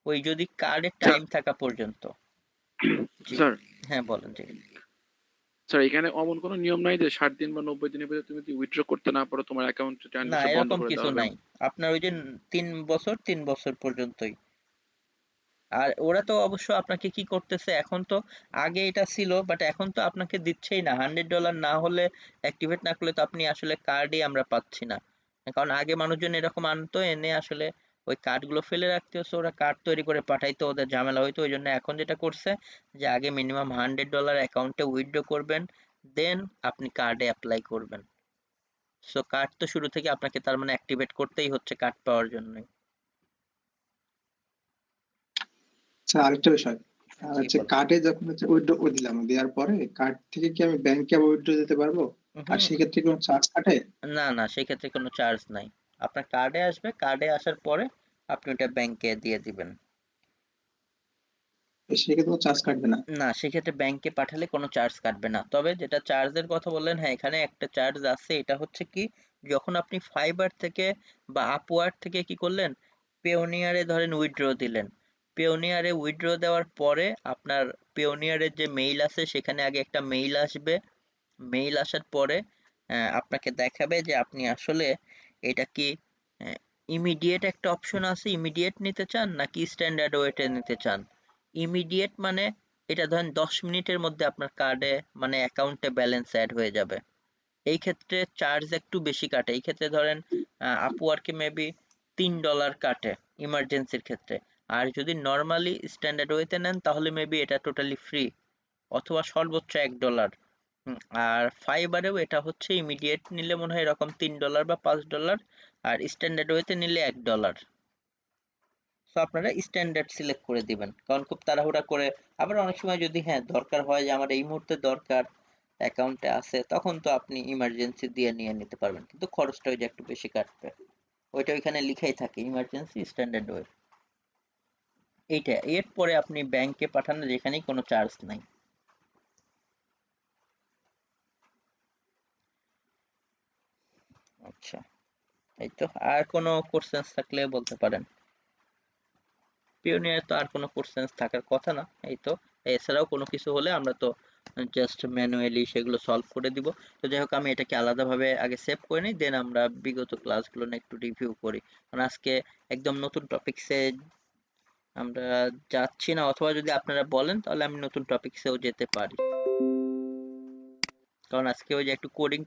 ওই যদি কার্ডের টাইম থাকা পর্যন্ত। জি, স্যার হ্যাঁ বলেন জি। স্যার এখানে অমন কোনো নিয়ম নাই যে 60 দিন বা 90 দিনের ভিতরে তুমি যদি উইথড্র করতে না পারো তোমার অ্যাকাউন্ট না, ট্রানজাকশন বন্ধ এরকম করে কিছু দেওয়া হবে? নাই, আপনার ওই যে 3 বছর পর্যন্তই। আর ওরা তো অবশ্য আপনাকে কি করতেছে এখন, তো আগে এটা ছিল বাট এখন তো আপনাকে দিচ্ছেই না, $100 না হলে, অ্যাক্টিভেট না করলে তো আপনি আসলে কার্ডই আমরা পাচ্ছি না। কারণ আগে মানুষজন এরকম আনতো, এনে আসলে ওই কার্ডগুলো ফেলে রাখতে হচ্ছে, ওরা কার্ড তৈরি করে পাঠাইতো, ওদের ঝামেলা হইতো, ওই জন্য এখন যেটা করছে যে আগে মিনিমাম $100 অ্যাকাউন্টে উইথড্র করবেন, দেন আপনি কার্ডে অ্যাপ্লাই করবেন। সো কার্ড তো শুরু থেকে আপনাকে তার মানে অ্যাক্টিভেট করতেই হচ্ছে কার্ড পাওয়ার জন্যই। স্যার আরেকটা বিষয়, আর জি হচ্ছে বল। কার্ডে যখন হচ্ছে উইথড্র দিলাম, দেওয়ার পরে কার্ড থেকে কি আমি ব্যাংকে আবার উইথড্র দিতে পারবো? আর হুম, সেক্ষেত্রে কোনো চার্জ কাটে? না না, সেক্ষেত্রে কোনো চার্জ নাই, আপনার কার্ডে আসবে, কার্ডে আসার পরে আপনি ওটা ব্যাংকে দিয়ে দিবেন। সেক্ষেত্রে কোনো চার্জ কাটবে না? না, সেক্ষেত্রে ব্যাংকে পাঠালে কোনো চার্জ কাটবে না, তবে যেটা চার্জের কথা বললেন, হ্যাঁ এখানে একটা চার্জ আছে, এটা হচ্ছে কি, যখন আপনি ফাইবার থেকে বা আপওয়ার্ড থেকে কি করলেন, পেওনিয়ারে ধরেন উইথড্র দিলেন, পেওনিয়ারে উইথড্র দেওয়ার পরে আপনার পেওনিয়ারের যে মেইল আছে সেখানে আগে একটা মেইল আসবে, মেইল আসার পরে আপনাকে দেখাবে যে আপনি আসলে এটা কি ইমিডিয়েট, একটা অপশন আছে, ইমিডিয়েট নিতে চান নাকি স্ট্যান্ডার্ড ওয়েটে নিতে চান। ইমিডিয়েট মানে এটা ধরেন 10 মিনিটের মধ্যে আপনার কার্ডে মানে অ্যাকাউন্টে ব্যালেন্স অ্যাড হয়ে যাবে, এই ক্ষেত্রে চার্জ একটু বেশি কাটে, এই ক্ষেত্রে ধরেন আপওয়ার্কে মেবি $3 কাটে ইমার্জেন্সির ক্ষেত্রে। আর যদি নর্মালি স্ট্যান্ডার্ড ওয়েতে নেন তাহলে মেবি এটা টোটালি ফ্রি, অথবা সর্বোচ্চ $1। আর ফাইবারেও এটা হচ্ছে ইমিডিয়েট নিলে মনে হয় এরকম $3 বা $5, আর স্ট্যান্ডার্ড ওয়েতে নিলে $1। সো আপনারা স্ট্যান্ডার্ড সিলেক্ট করে দিবেন, কারণ খুব তাড়াহুড়া করে, আবার অনেক সময় যদি হ্যাঁ দরকার হয় যে আমার এই মুহূর্তে দরকার, অ্যাকাউন্টে আছে, তখন তো আপনি ইমার্জেন্সি দিয়ে নিয়ে নিতে পারবেন, কিন্তু খরচটা ওই যে একটু বেশি কাটবে, ওইটা ওইখানে লিখাই থাকে ইমার্জেন্সি স্ট্যান্ডার্ড ওয়ে, এইটা এরপরে আপনি ব্যাংকে পাঠানো যেখানেই কোনো চার্জ নাই। আচ্ছা, এই তো, আর কোনো কোশ্চেন্স থাকলে বলতে পারেন। পিওনিয়ার তো আর কোনো কোশ্চেন্স থাকার কথা না, এই তো, এছাড়াও কোনো কিছু হলে আমরা তো জাস্ট ম্যানুয়ালি সেগুলো সলভ করে দিব। তো যাই হোক, আমি এটাকে আলাদাভাবে আগে সেভ করে নিই, দেন আমরা বিগত ক্লাসগুলো না একটু রিভিউ করি, কারণ আজকে একদম নতুন টপিকসে আমরা যাচ্ছি না, অথবা যদি আপনারা বলেন তাহলে আমি নতুন টপিকসেও যেতে পারি, কারণ আজকে ওই যে একটু কোডিং